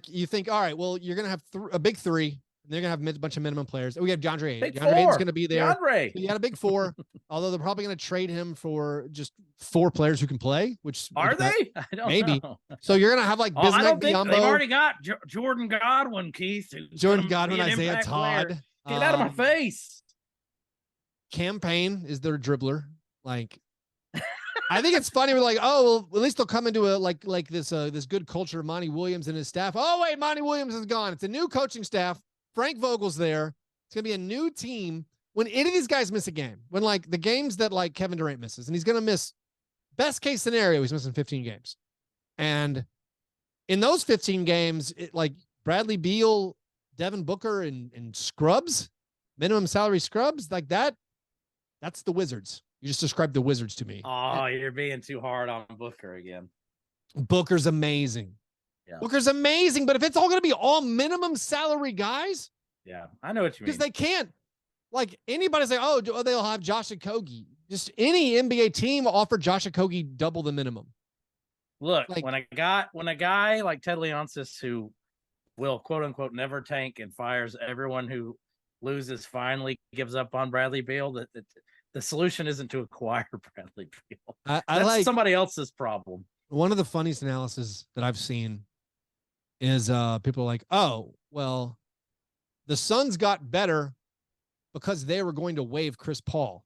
you think, all right, well, you're gonna have a big 3, and they're gonna have a bunch of minimum players. We have DeAndre Ayton. DeAndre Ayton's gonna be there. DeAndre. So you got a big 4, although they're probably gonna trade him for just 4 players who can play. Which are they? I don't know. So you're gonna have Bismack, I don't think Biyombo. They've already got Jordan Godwin, Keith. Jordan Godwin, Isaiah Todd. Player. Get out of my face. Campaign is their dribbler. I think it's funny. We're like, oh, well, at least they'll come into this good culture of Monty Williams and his staff. Oh, wait, Monty Williams is gone. It's a new coaching staff. Frank Vogel's there. It's going to be a new team. When any of these guys miss a game, when the games that Kevin Durant misses, and he's going to miss, best case scenario, he's missing 15 games. And in those 15 games, Bradley Beal, Devin Booker, and scrubs, minimum salary scrubs, that's the Wizards. You just described the Wizards to me. Oh, you're being too hard on Booker again. Booker's amazing. Yeah. Booker's amazing, but if it's all going to be all minimum salary guys. Yeah, I know what you mean. Because they can't, anybody say, oh, they'll have Josh Okogie. Just any NBA team offer Josh Okogie double the minimum. Look, when a guy like Ted Leonsis, who will quote unquote never tank and fires everyone who loses, finally gives up on Bradley Beal, the solution isn't to acquire Bradley Beal. That's somebody else's problem. One of the funniest analysis that I've seen is people are like, oh, well, the Suns got better because they were going to waive Chris Paul.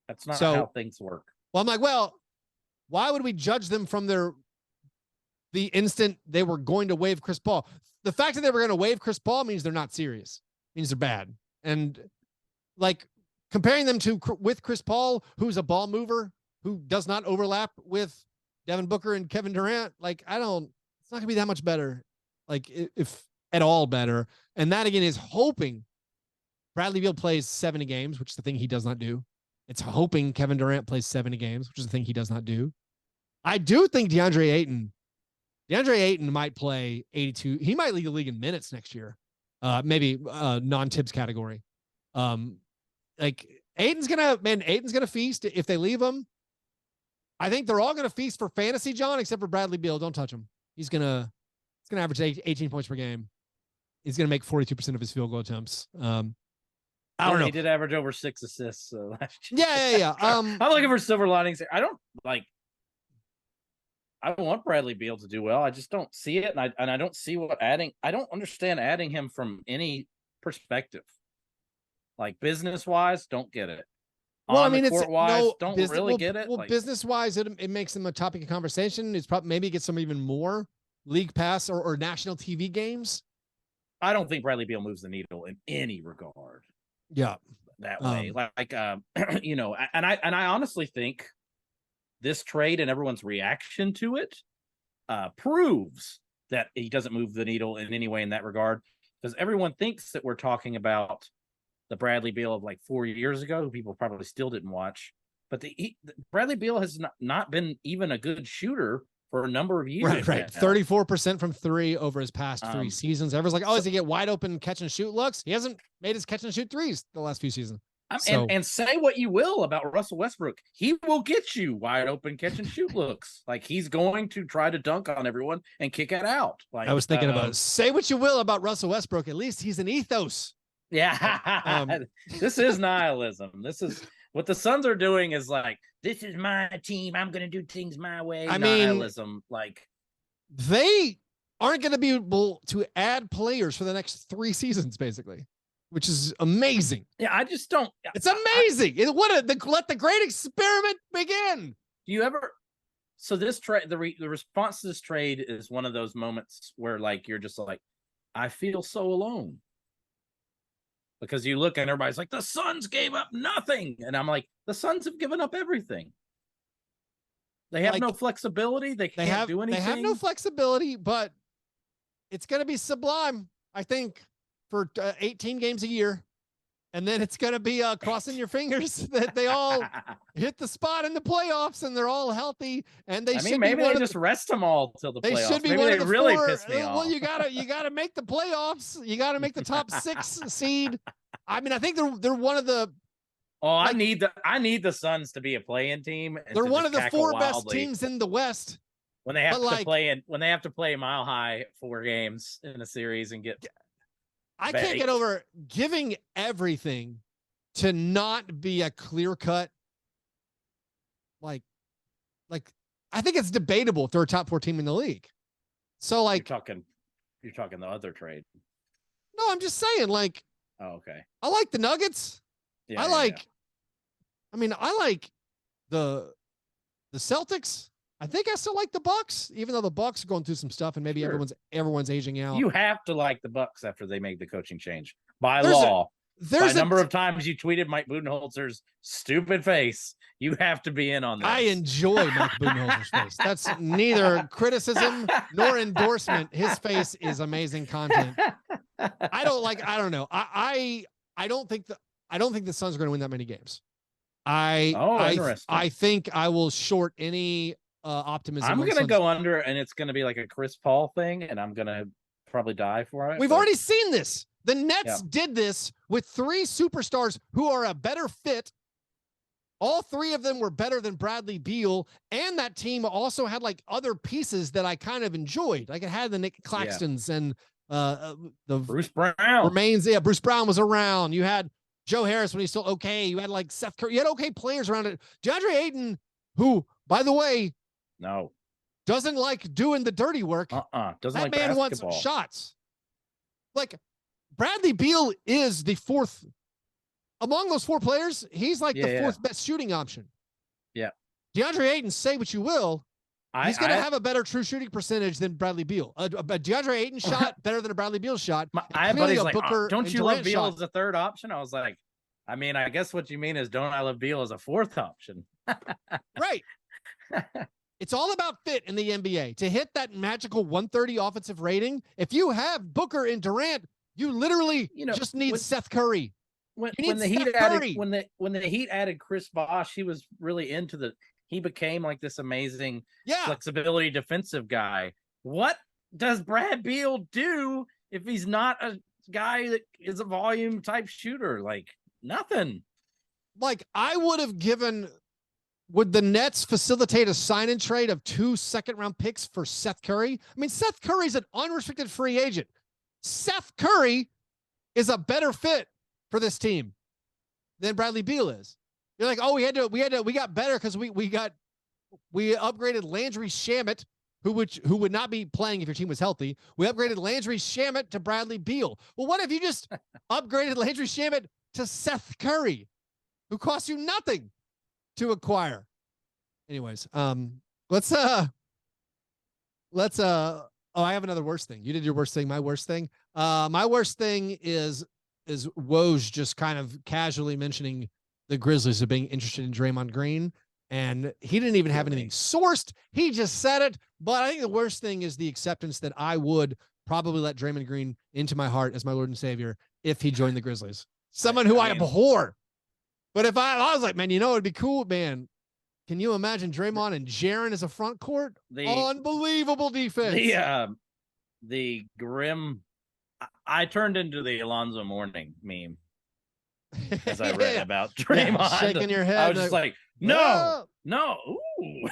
That's not how things work. Well, I'm like, well, why would we judge them from the instant they were going to waive Chris Paul? The fact that they were going to waive Chris Paul means they're not serious. Means they're bad. And comparing them with Chris Paul, who's a ball mover, who does not overlap with Devin Booker and Kevin Durant, it's not gonna be that much better, if at all better. And that again is hoping Bradley Beal plays 70 games, which is the thing he does not do. It's hoping Kevin Durant plays 70 games, which is a thing he does not do. I do think DeAndre Ayton might play 82. He might lead the league in minutes next year. Maybe non-Tibbs category. Like Ayton's gonna feast if they leave him. I think they're all gonna feast for fantasy, John, except for Bradley Beal. Don't touch him. He's gonna average 18 points per game. He's gonna make 42% of his field goal attempts. I don't know. He did average over 6 assists last year. Yeah. I'm looking for silver linings. I don't want Bradley Beal to do well. I just don't see it, and I don't see what adding. I don't understand adding him from any perspective. Like business wise, don't get it. Well, I mean, it's court-wise, don't really get it. Well, business wise, it makes them a topic of conversation. It's probably maybe get some even more league pass or national TV games. I don't think Bradley Beal moves the needle in any regard. Yeah, that way. And I honestly think this trade and everyone's reaction to it proves that he doesn't move the needle in any way in that regard, because everyone thinks that we're talking about the Bradley Beal of like 4 years ago, who people probably still didn't watch. But Bradley Beal has not been even a good shooter for a number of years. Right. 34% from three over his past 3 seasons. Everyone's like, does he get wide open catch and shoot looks? He hasn't made his catch and shoot threes the last few seasons. And say what you will about Russell Westbrook, he will get you wide open catch and shoot looks. Like he's going to try to dunk on everyone and kick it out. Like I was thinking about say what you will about Russell Westbrook. At least he's an ethos. Yeah. This is nihilism. This is what the Suns are doing is like, this is my team. I'm going to do things my way. Nihilism. Like they aren't going to be able to add players for the next 3 seasons, basically. Which is amazing. Yeah, I just don't. It's amazing. Let the great experiment begin. Do you ever? So this trade, the response to this trade is one of those moments where like you're just like, I feel so alone. Because you look and everybody's like, the Suns gave up nothing, and I'm like, the Suns have given up everything. They have no flexibility. They can't do anything. They have no flexibility, but it's going to be sublime, I think. For 18 games a year, and then it's going to be crossing your fingers that they all hit the spot in the playoffs and they're all healthy. And they should maybe they just rest them all till the playoffs. They should be maybe one they of the really 4. piss me off. Well, you gotta make the playoffs. You gotta make the top 6 seed. I mean, I think they're one of the. Oh, I need the Suns to be a play-in team. They're one of the 4 best teams in the West. When they have to play Mile High 4 games in a series and get. I can't get over giving everything to not be a clear cut. Like I think it's debatable if they're a top 4 team in the league. So like you're talking the other trade. No, I'm just saying like, oh, okay. I like the Nuggets. Yeah, I like the Celtics. I think I still like the Bucks, even though the Bucks are going through some stuff and maybe everyone's aging out. You have to like the Bucks after they made the coaching change by law. By number of times you tweeted Mike Budenholzer's stupid face, you have to be in on this. I enjoy Mike Budenholzer's face. That's neither criticism nor endorsement. His face is amazing content. I don't know. I don't think the Suns are going to win that many games. I think I will short any optimism. I'm going to go under, and it's going to be like a Chris Paul thing, and I'm going to probably die for it. We've already seen this. The Nets did this with 3 superstars who are a better fit. All 3 of them were better than Bradley Beal, and that team also had like other pieces that I kind of enjoyed. Like it had the Nick Claxtons and the Bruce Brown remains. Yeah, Bruce Brown was around. You had Joe Harris when he's still okay. You had like Seth Curry. You had okay players around it. DeAndre Ayton, who, by the way, doesn't like doing the dirty work. Doesn't that like man basketball. wants shots. Like Bradley Beal is the 4th among those 4 players. He's like the 4th best shooting option. Yeah. DeAndre Ayton, say what you will. He's going to have a better true shooting percentage than Bradley Beal. A DeAndre Ayton shot better than a Bradley Beal shot. I have buddies like, don't you love Beal as a 3rd option? I was like, I mean, I guess what you mean is don't I love Beal as a 4th option? Right. It's all about fit in the NBA. To hit that magical 130 offensive rating, if you have Booker and Durant, you literally just need Seth Curry. when the Heat added when the Heat added Chris Bosh, he was really into he became like this amazing flexibility defensive guy. What does Brad Beal do if he's not a guy that is a volume type shooter? Like nothing. Like I would have given. Would the Nets facilitate a sign and trade of 2 second-round picks for Seth Curry? I mean, Seth Curry's an unrestricted free agent. Seth Curry is a better fit for this team than Bradley Beal is. You're like, oh, we got better because we upgraded Landry Shamet, who would not be playing if your team was healthy. We upgraded Landry Shamet to Bradley Beal. Well, what if you just upgraded Landry Shamet to Seth Curry, who costs you nothing to acquire? Anyways, let's I have another worst thing. You did your worst thing. My worst thing. My worst thing is Woj just kind of casually mentioning the Grizzlies are being interested in Draymond Green, and he didn't even have anything sourced. He just said it. But I think the worst thing is the acceptance that I would probably let Draymond Green into my heart as my Lord and Savior if he joined the Grizzlies. Someone who I abhor. But if I was like, man, it'd be cool, man. Can you imagine Draymond and Jaren as a front court? Unbelievable defense. The grim. I turned into the Alonzo Mourning meme as I read about Draymond. Shaking your head. I was just like, no. Ooh.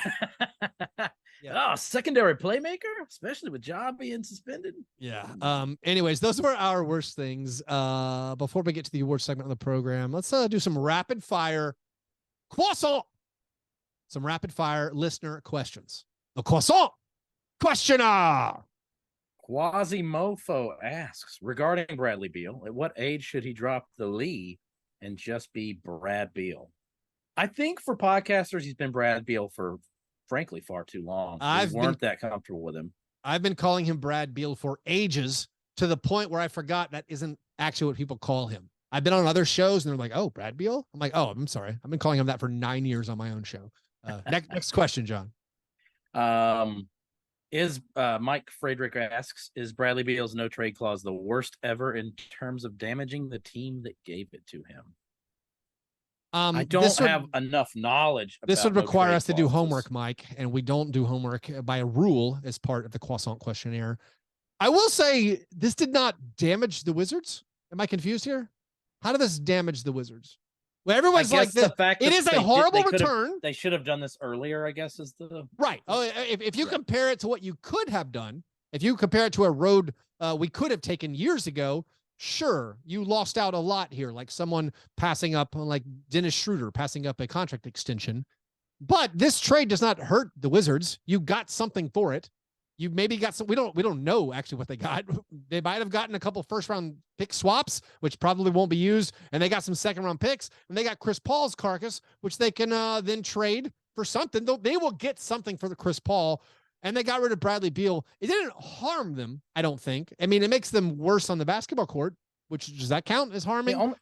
Oh, secondary playmaker, especially with Ja being suspended. Yeah. Anyways, those were our worst things. Before we get to the award segment on the program, let's do some rapid fire croissant. Some rapid fire listener questions. The croissant questioner. Quasimofo asks, regarding Bradley Beal, at what age should he drop the Lee and just be Brad Beal? I think for podcasters, he's been Brad Beal for, frankly, far too long. We weren't that comfortable with him. I've been calling him Brad Beal for ages, to the point where I forgot that isn't actually what people call him. I've been on other shows and they're like, oh, Brad Beal? I'm like, oh, I'm sorry. I've been calling him that for 9 years on my own show. Next question, John. Mike Friedrich asks, is Bradley Beal's no trade clause the worst ever in terms of damaging the team that gave it to him? I don't have enough knowledge. This would require us to do homework, Mike, and we don't do homework by a rule as part of the croissant questionnaire. I will say this did not damage the Wizards. Am I confused here? How did this damage the Wizards? Well, everyone's like, it is a horrible return. They should have done this earlier, I guess, is the right. Oh, if you compare it to what you could have done, if you compare it to a road we could have taken years ago, sure, you lost out a lot here, like someone passing up, like Dennis Schroeder passing up a contract extension. But this trade does not hurt the Wizards. You got something for it. You maybe got some. We don't know actually what they got. They might have gotten a couple first round pick swaps, which probably won't be used, and they got some second round picks, and they got Chris Paul's carcass, which they can then trade for something. They will get something for the Chris Paul, and they got rid of Bradley Beal. It didn't harm them, I don't think. I mean, it makes them worse on the basketball court, which does that count as harming?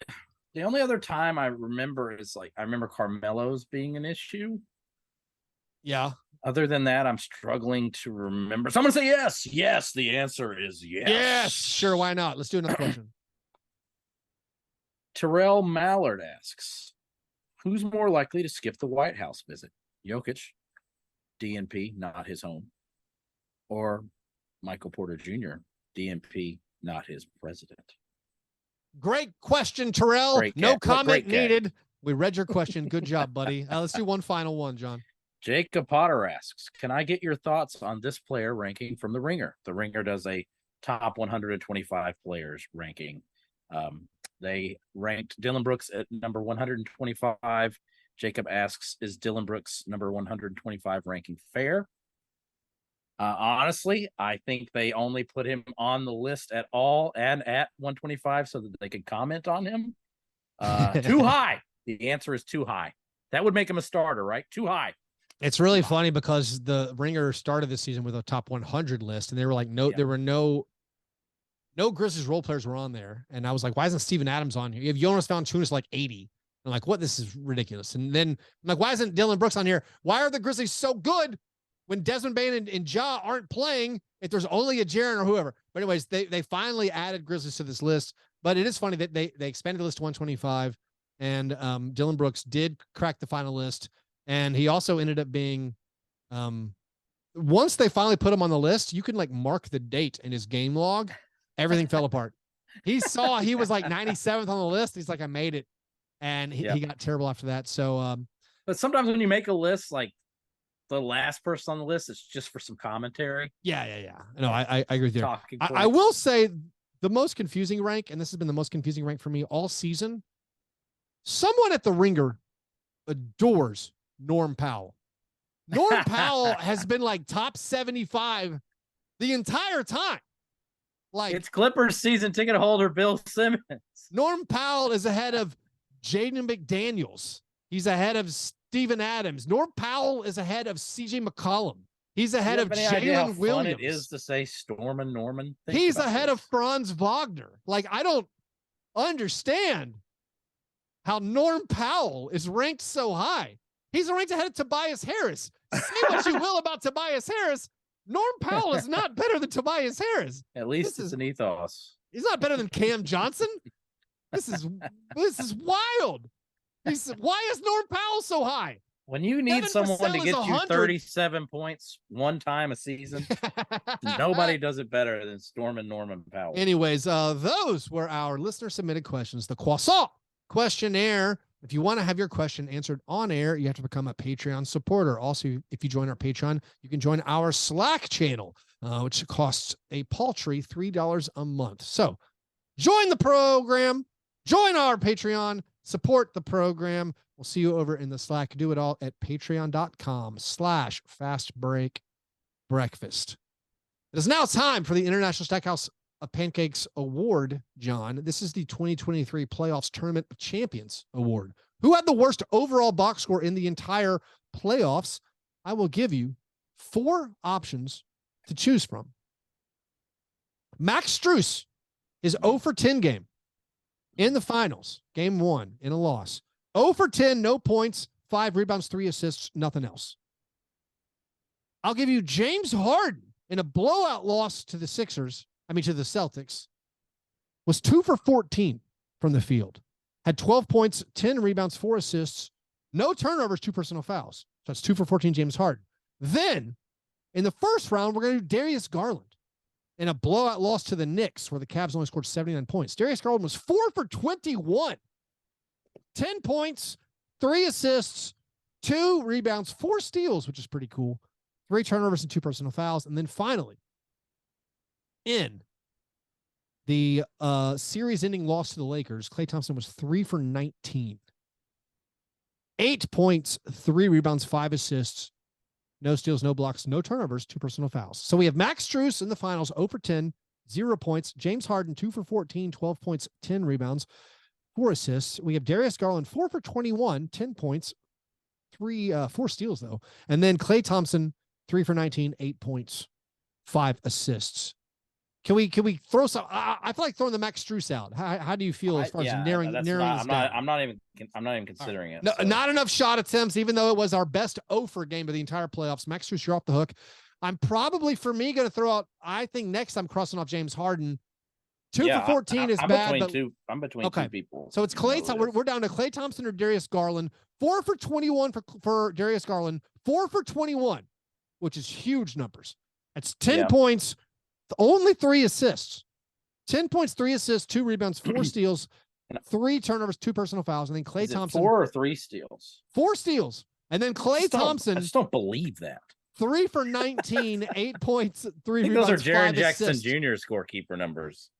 The only other time I remember is I remember Carmelo's being an issue. Yeah. Other than that, I'm struggling to remember. Someone say yes. Yes, the answer is yes. Yes, sure. Why not? Let's do another question. Terrell Mallard asks, who's more likely to skip the White House visit? Jokic, DNP, not his home, or Michael Porter Jr., DNP, not his president? Great question, Terrell. No comment needed. We read your question. Good job, buddy. Let's do one final one, John. Jacob Potter asks, can I get your thoughts on this player ranking from The Ringer? The Ringer does a top 125 players ranking. They ranked Dillon Brooks at number 125. Jacob asks, is Dillon Brooks' number 125 ranking fair? Honestly, I think they only put him on the list at all and at 125 so that they could comment on him. Too high. The answer is too high. That would make him a starter, right? Too high. It's really funny because the Ringer started this season with a top 100 list, and they were like, there were no Grizzlies role players were on there. And I was like, why isn't Steven Adams on here? You have Jonas Valanciunas like 80. I'm like, what? This is ridiculous. And then I'm like, why isn't Dillon Brooks on here? Why are the Grizzlies so good when Desmond Bain and Ja aren't playing, if there's only a Jaren or whoever. But anyways, they finally added Grizzlies to this list. But it is funny that they expanded the list to 125, and Dylan Brooks did crack the final list, and he also ended up being once they finally put him on the list, you can like mark the date in his game log. Everything fell apart. He saw he was like 97th on the list. He's like, I made it. And he got terrible after that. So, but sometimes when you make a list, like the last person on the list, it's just for some commentary. Yeah. No, I agree with you. I will say the most confusing rank, and this has been the most confusing rank for me all season. Someone at the Ringer adores Norm Powell. Norm Powell has been like top 75 the entire time. Like, it's Clippers season ticket holder Bill Simmons. Norm Powell is ahead of Jaden McDaniels. He's ahead of Steven Adams. Norm Powell is ahead of CJ McCollum. He's ahead of Jalen Williams. It is to say Storm and Norman. He's ahead of Franz Wagner. Like, I don't understand how Norm Powell is ranked so high. He's ranked ahead of Tobias Harris. Say what you will about Tobias Harris. Norm Powell is not better than Tobias Harris. At least it's an ethos. He's not better than Cam Johnson. This is wild. Why is Norm Powell so high? When you need someone to get you 37 points one time a season, nobody does it better than Storm and Norman Powell. Anyways, those were our listener submitted questions. The Croissant questionnaire. If you want to have your question answered on air, you have to become a Patreon supporter. Also, if you join our Patreon, you can join our Slack channel, which costs a paltry $3 a month. So join the program, join our Patreon, support the program. We'll see you over in the Slack. Do it all at patreon.com/Fastbreak Breakfast. It is now time for the International Stackhouse Pancakes Award, John. This is the 2023 Playoffs Tournament of Champions Award. Who had the worst overall box score in the entire playoffs? I will give you 4 options to choose from. Max Strus is 0 for 10 game in the finals, game 1 in a loss. 0 for 10, no points, 5 rebounds, 3 assists, nothing else. I'll give you James Harden in a blowout loss to the Celtics, was 2 for 14 from the field, had 12 points, 10 rebounds, 4 assists, no turnovers, 2 personal fouls. So that's 2 for 14 James Harden. Then in the first round, we're going to do Darius Garland in a blowout loss to the Knicks, where the Cavs only scored 79 points. Darius Garland was 4 for 21, 10 points, 3 assists, 2 rebounds, 4 steals, which is pretty cool, 3 turnovers and 2 personal fouls. And then finally, in the series-ending loss to the Lakers, Klay Thompson was 3 for 19. 8 points, 3 rebounds, 5 assists, no steals, no blocks, no turnovers, 2 personal fouls. So we have Max Strus in the finals, 0 for 10, 0 points. James Harden, 2 for 14, 12 points, 10 rebounds, 4 assists. We have Darius Garland, 4 for 21, 10 points, 4 steals, though. And then Klay Thompson, 3 for 19, 8 points, 5 assists. Can we throw some? I feel like throwing the Max Strus out. How do you feel as far as narrowing this down? I'm not even considering it. No, so. Not enough shot attempts, even though it was our best 0 for game of the entire playoffs. Max Strus, you're off the hook. I'm probably, for me, going to throw out. I think next I'm crossing off James Harden. 2 for 14 is bad. I'm between 2 people. So it's Klay. We're down to Klay Thompson or Darius Garland. 4 for 21 for Darius Garland. 4 for 21, which is huge numbers. That's 10 points. Only 3 assists, 10 points, 3 assists, 2 rebounds, 4 steals, 3 turnovers, 2 personal fouls. And then Klay Thompson, 4 or 3 steals, 4 steals. And then Klay Thompson, I just don't believe that. 3 for 19, 8 points, 3 rebounds. Those are Jaren Jackson assists. Jr. scorekeeper numbers.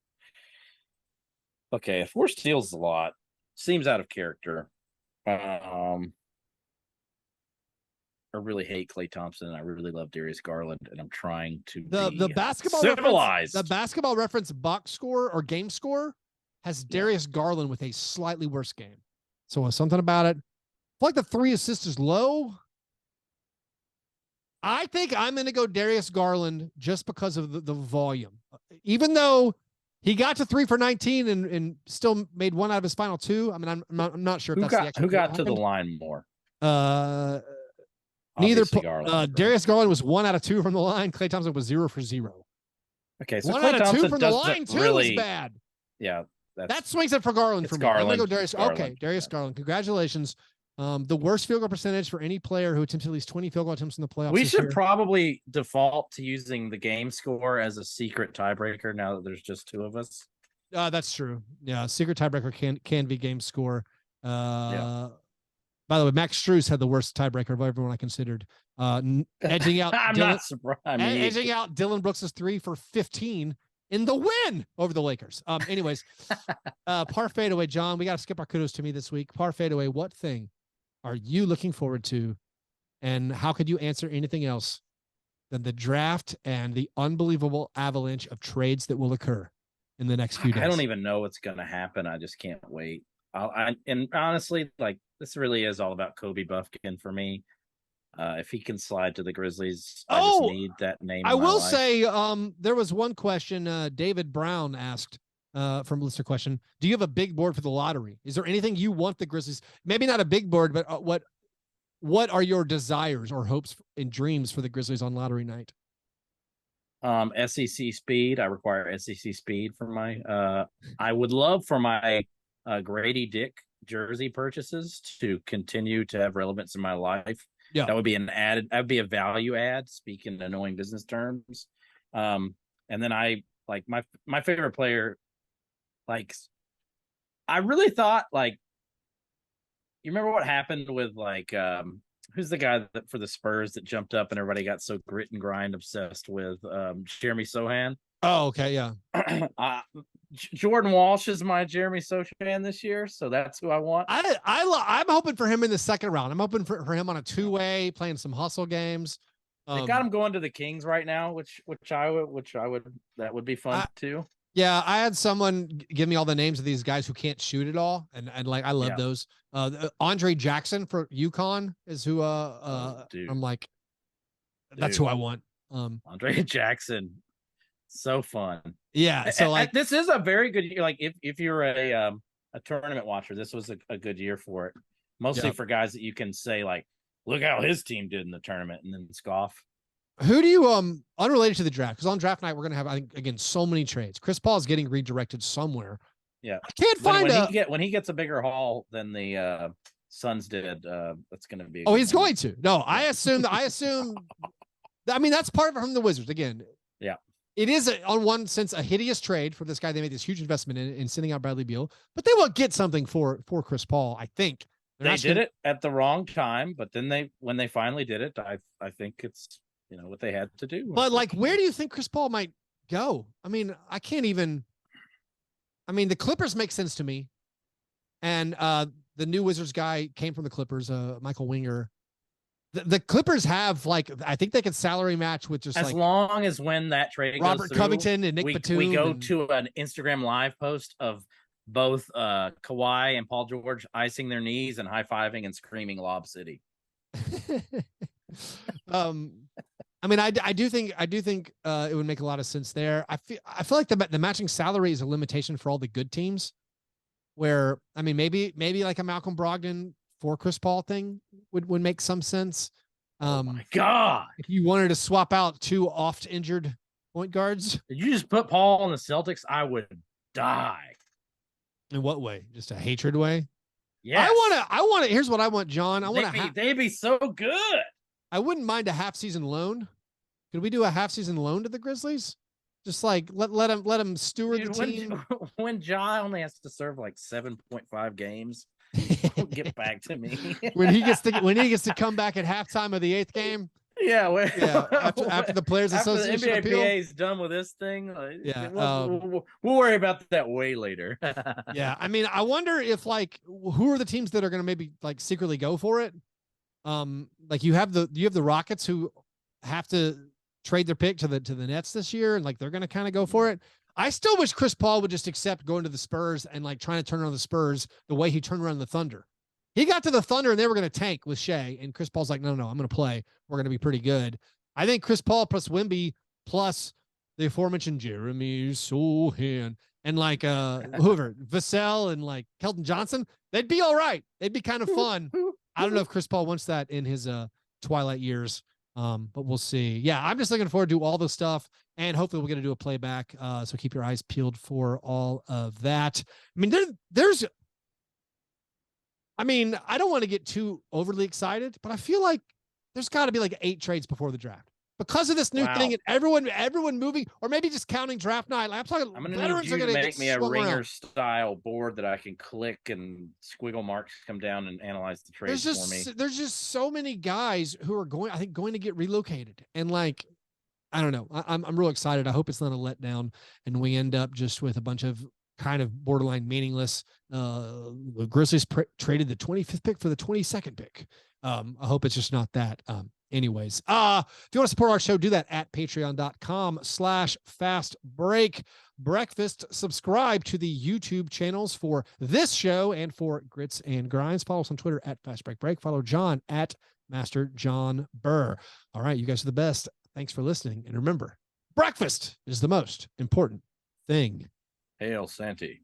Okay. 4 steals is a lot. Seems out of character. I really hate Klay Thompson, and I really love Darius Garland, and I'm trying to the basketball civilized. The basketball reference box score or game score has Darius Garland with a slightly worse game. So something about it. I feel like the 3 assists is low. I think I'm going to go Darius Garland just because of the volume. Even though he got to 3 for 19 and still made 1 out of his final 2. I mean, I'm not sure if who got to the line more. Neither Garland. Darius Garland was 1 out of 2 from the line. Klay Thompson was 0 for 0. Okay, so 1 Klay out of 2 Thompson from the line too is bad. Yeah, that swings it for Garland for me. Garland. I'm gonna go Darius. Garland. Okay, Darius Garland. Congratulations. The worst field goal percentage for any player who attempts at least 20 field goal attempts in the playoffs. We should probably default to using the game score as a secret tiebreaker now that there's just 2 of us. That's true. Yeah, secret tiebreaker can be game score. By the way, Max Strus had the worst tiebreaker of everyone I considered. Edging out. I'm not surprised. Edging out Dylan Brooks' 3 for 15 in the win over the Lakers. Anyways, par fadeaway, John. We got to skip our kudos to me this week. Par fadeaway. What thing are you looking forward to, and how could you answer anything else than the draft and the unbelievable avalanche of trades that will occur in the next few days? I don't even know what's going to happen. I just can't wait. And honestly, like, this really is all about Kobe Buffkin for me. If he can slide to the Grizzlies, I just need that name. I will say, there was one question David Brown asked from listener question. Do you have a big board for the lottery? Is there anything you want the Grizzlies? Maybe not a big board, but what are your desires or hopes and dreams for the Grizzlies on lottery night? SEC speed. I require SEC speed for my. I would love for my Grady Dick jersey purchases to continue to have relevance in my life. Yeah, that would be that would be a value add, speaking in annoying business terms. And then I like my favorite player. Like, I really thought, like, you remember what happened with, like, who's the guy that for the Spurs that jumped up and everybody got so grit and grind obsessed with Jeremy Sohan? Oh, okay, yeah. Jordan Walsh is my Jeremy Sohan this year, so that's who I want. I'm hoping for him in the second round. I'm hoping for him on a 2-way, playing some hustle games. They got him going to the Kings right now, which I would that would be fun too. Yeah, I had someone give me all the names of these guys who can't shoot at all, and like I love those. Andre Jackson for UConn is who. I'm like, that's who I want. Andre Jackson, so fun. Yeah, so like this is a very good year. Like if you're a tournament watcher, this was a good year for it. Mostly for guys that you can say, like, look how his team did in the tournament, and then scoff. Who do you unrelated to the draft? Because on draft night we're gonna have, I think, again, so many trades. Chris Paul is getting redirected somewhere. Yeah, I can't find when he gets a bigger haul than the Suns did. That's gonna be. He's going to. No, I assume. I mean, that's part of it from the Wizards again. Yeah, it is on one sense a hideous trade for this guy. They made this huge investment in sending out Bradley Beal, but they will get something for Chris Paul. I think they did it at the wrong time, but then when they finally did it, I think it's, what they had to do. But like, where do you think Chris Paul might go? I mean, the Clippers make sense to me. And the new Wizards guy came from the Clippers, Michael Winger. The Clippers have, like, I think they could salary match with just as long as when that trade Robert goes through, Covington and Nick Batum. We go to an Instagram live post of both Kawhi and Paul George icing their knees and high-fiving and screaming Lob City. I mean, I do think it would make a lot of sense there. I feel like the matching salary is a limitation for all the good teams. Where, I mean, maybe like a Malcolm Brogdon for Chris Paul thing would make some sense. Oh my God! If you wanted to swap out 2 oft injured point guards, did you just put Paul on the Celtics? I would die. In what way? Just a hatred way? Yeah. I want to. Here's what I want, John. They'd be so good. I wouldn't mind a half-season loan. Could we do a half-season loan to the Grizzlies? Just like let him steward the team. When Ja only has to serve like 7.5 games, get back to me. when he gets to come back at halftime of the 8th game. Yeah, after the Players Association the NBA appeal. PA is done with this thing. We'll worry about that way later. Yeah, I mean, I wonder if, like, who are the teams that are going to maybe, like, secretly go for it? Like, you have the Rockets who have to trade their pick to the Nets this year, and like they're going to kind of go for it. I still wish Chris Paul would just accept going to the Spurs and like trying to turn around the Spurs the way he turned around the Thunder. He got to the Thunder and they were going to tank with Shea, and Chris Paul's like, no, I'm going to play. We're going to be pretty good. I think Chris Paul plus Wemby plus the aforementioned Jeremy Sohan and like whoever, Vassell and like Kelton Johnson, they'd be all right. They'd be kind of fun. I don't know if Chris Paul wants that in his twilight years. But we'll see. Yeah, I'm just looking forward to all the stuff, and hopefully we're going to do a playback. So keep your eyes peeled for all of that. I mean, I don't want to get too overly excited, but I feel like there's got to be like 8 trades before the draft because of this new thing, and everyone moving, or maybe just counting draft night. Like, I'm going to need you to make me a ringer style board that I can click and squiggle marks come down and analyze the trades for me. There's just so many guys who are going to get relocated, and like, I don't know. I'm real excited. I hope it's not a letdown, and we end up just with a bunch of kind of borderline meaningless. The Grizzlies traded the 25th pick for the 22nd pick. I hope it's just not that. Anyways, if you want to support our show, do that at patreon.com/fastbreak breakfast. Subscribe to the YouTube channels for this show and for Grits and Grinds. Follow us on Twitter at Fastbreak Break. Follow John at Master John Burr. All right, you guys are the best. Thanks for listening. And remember, breakfast is the most important thing. Hail Santee.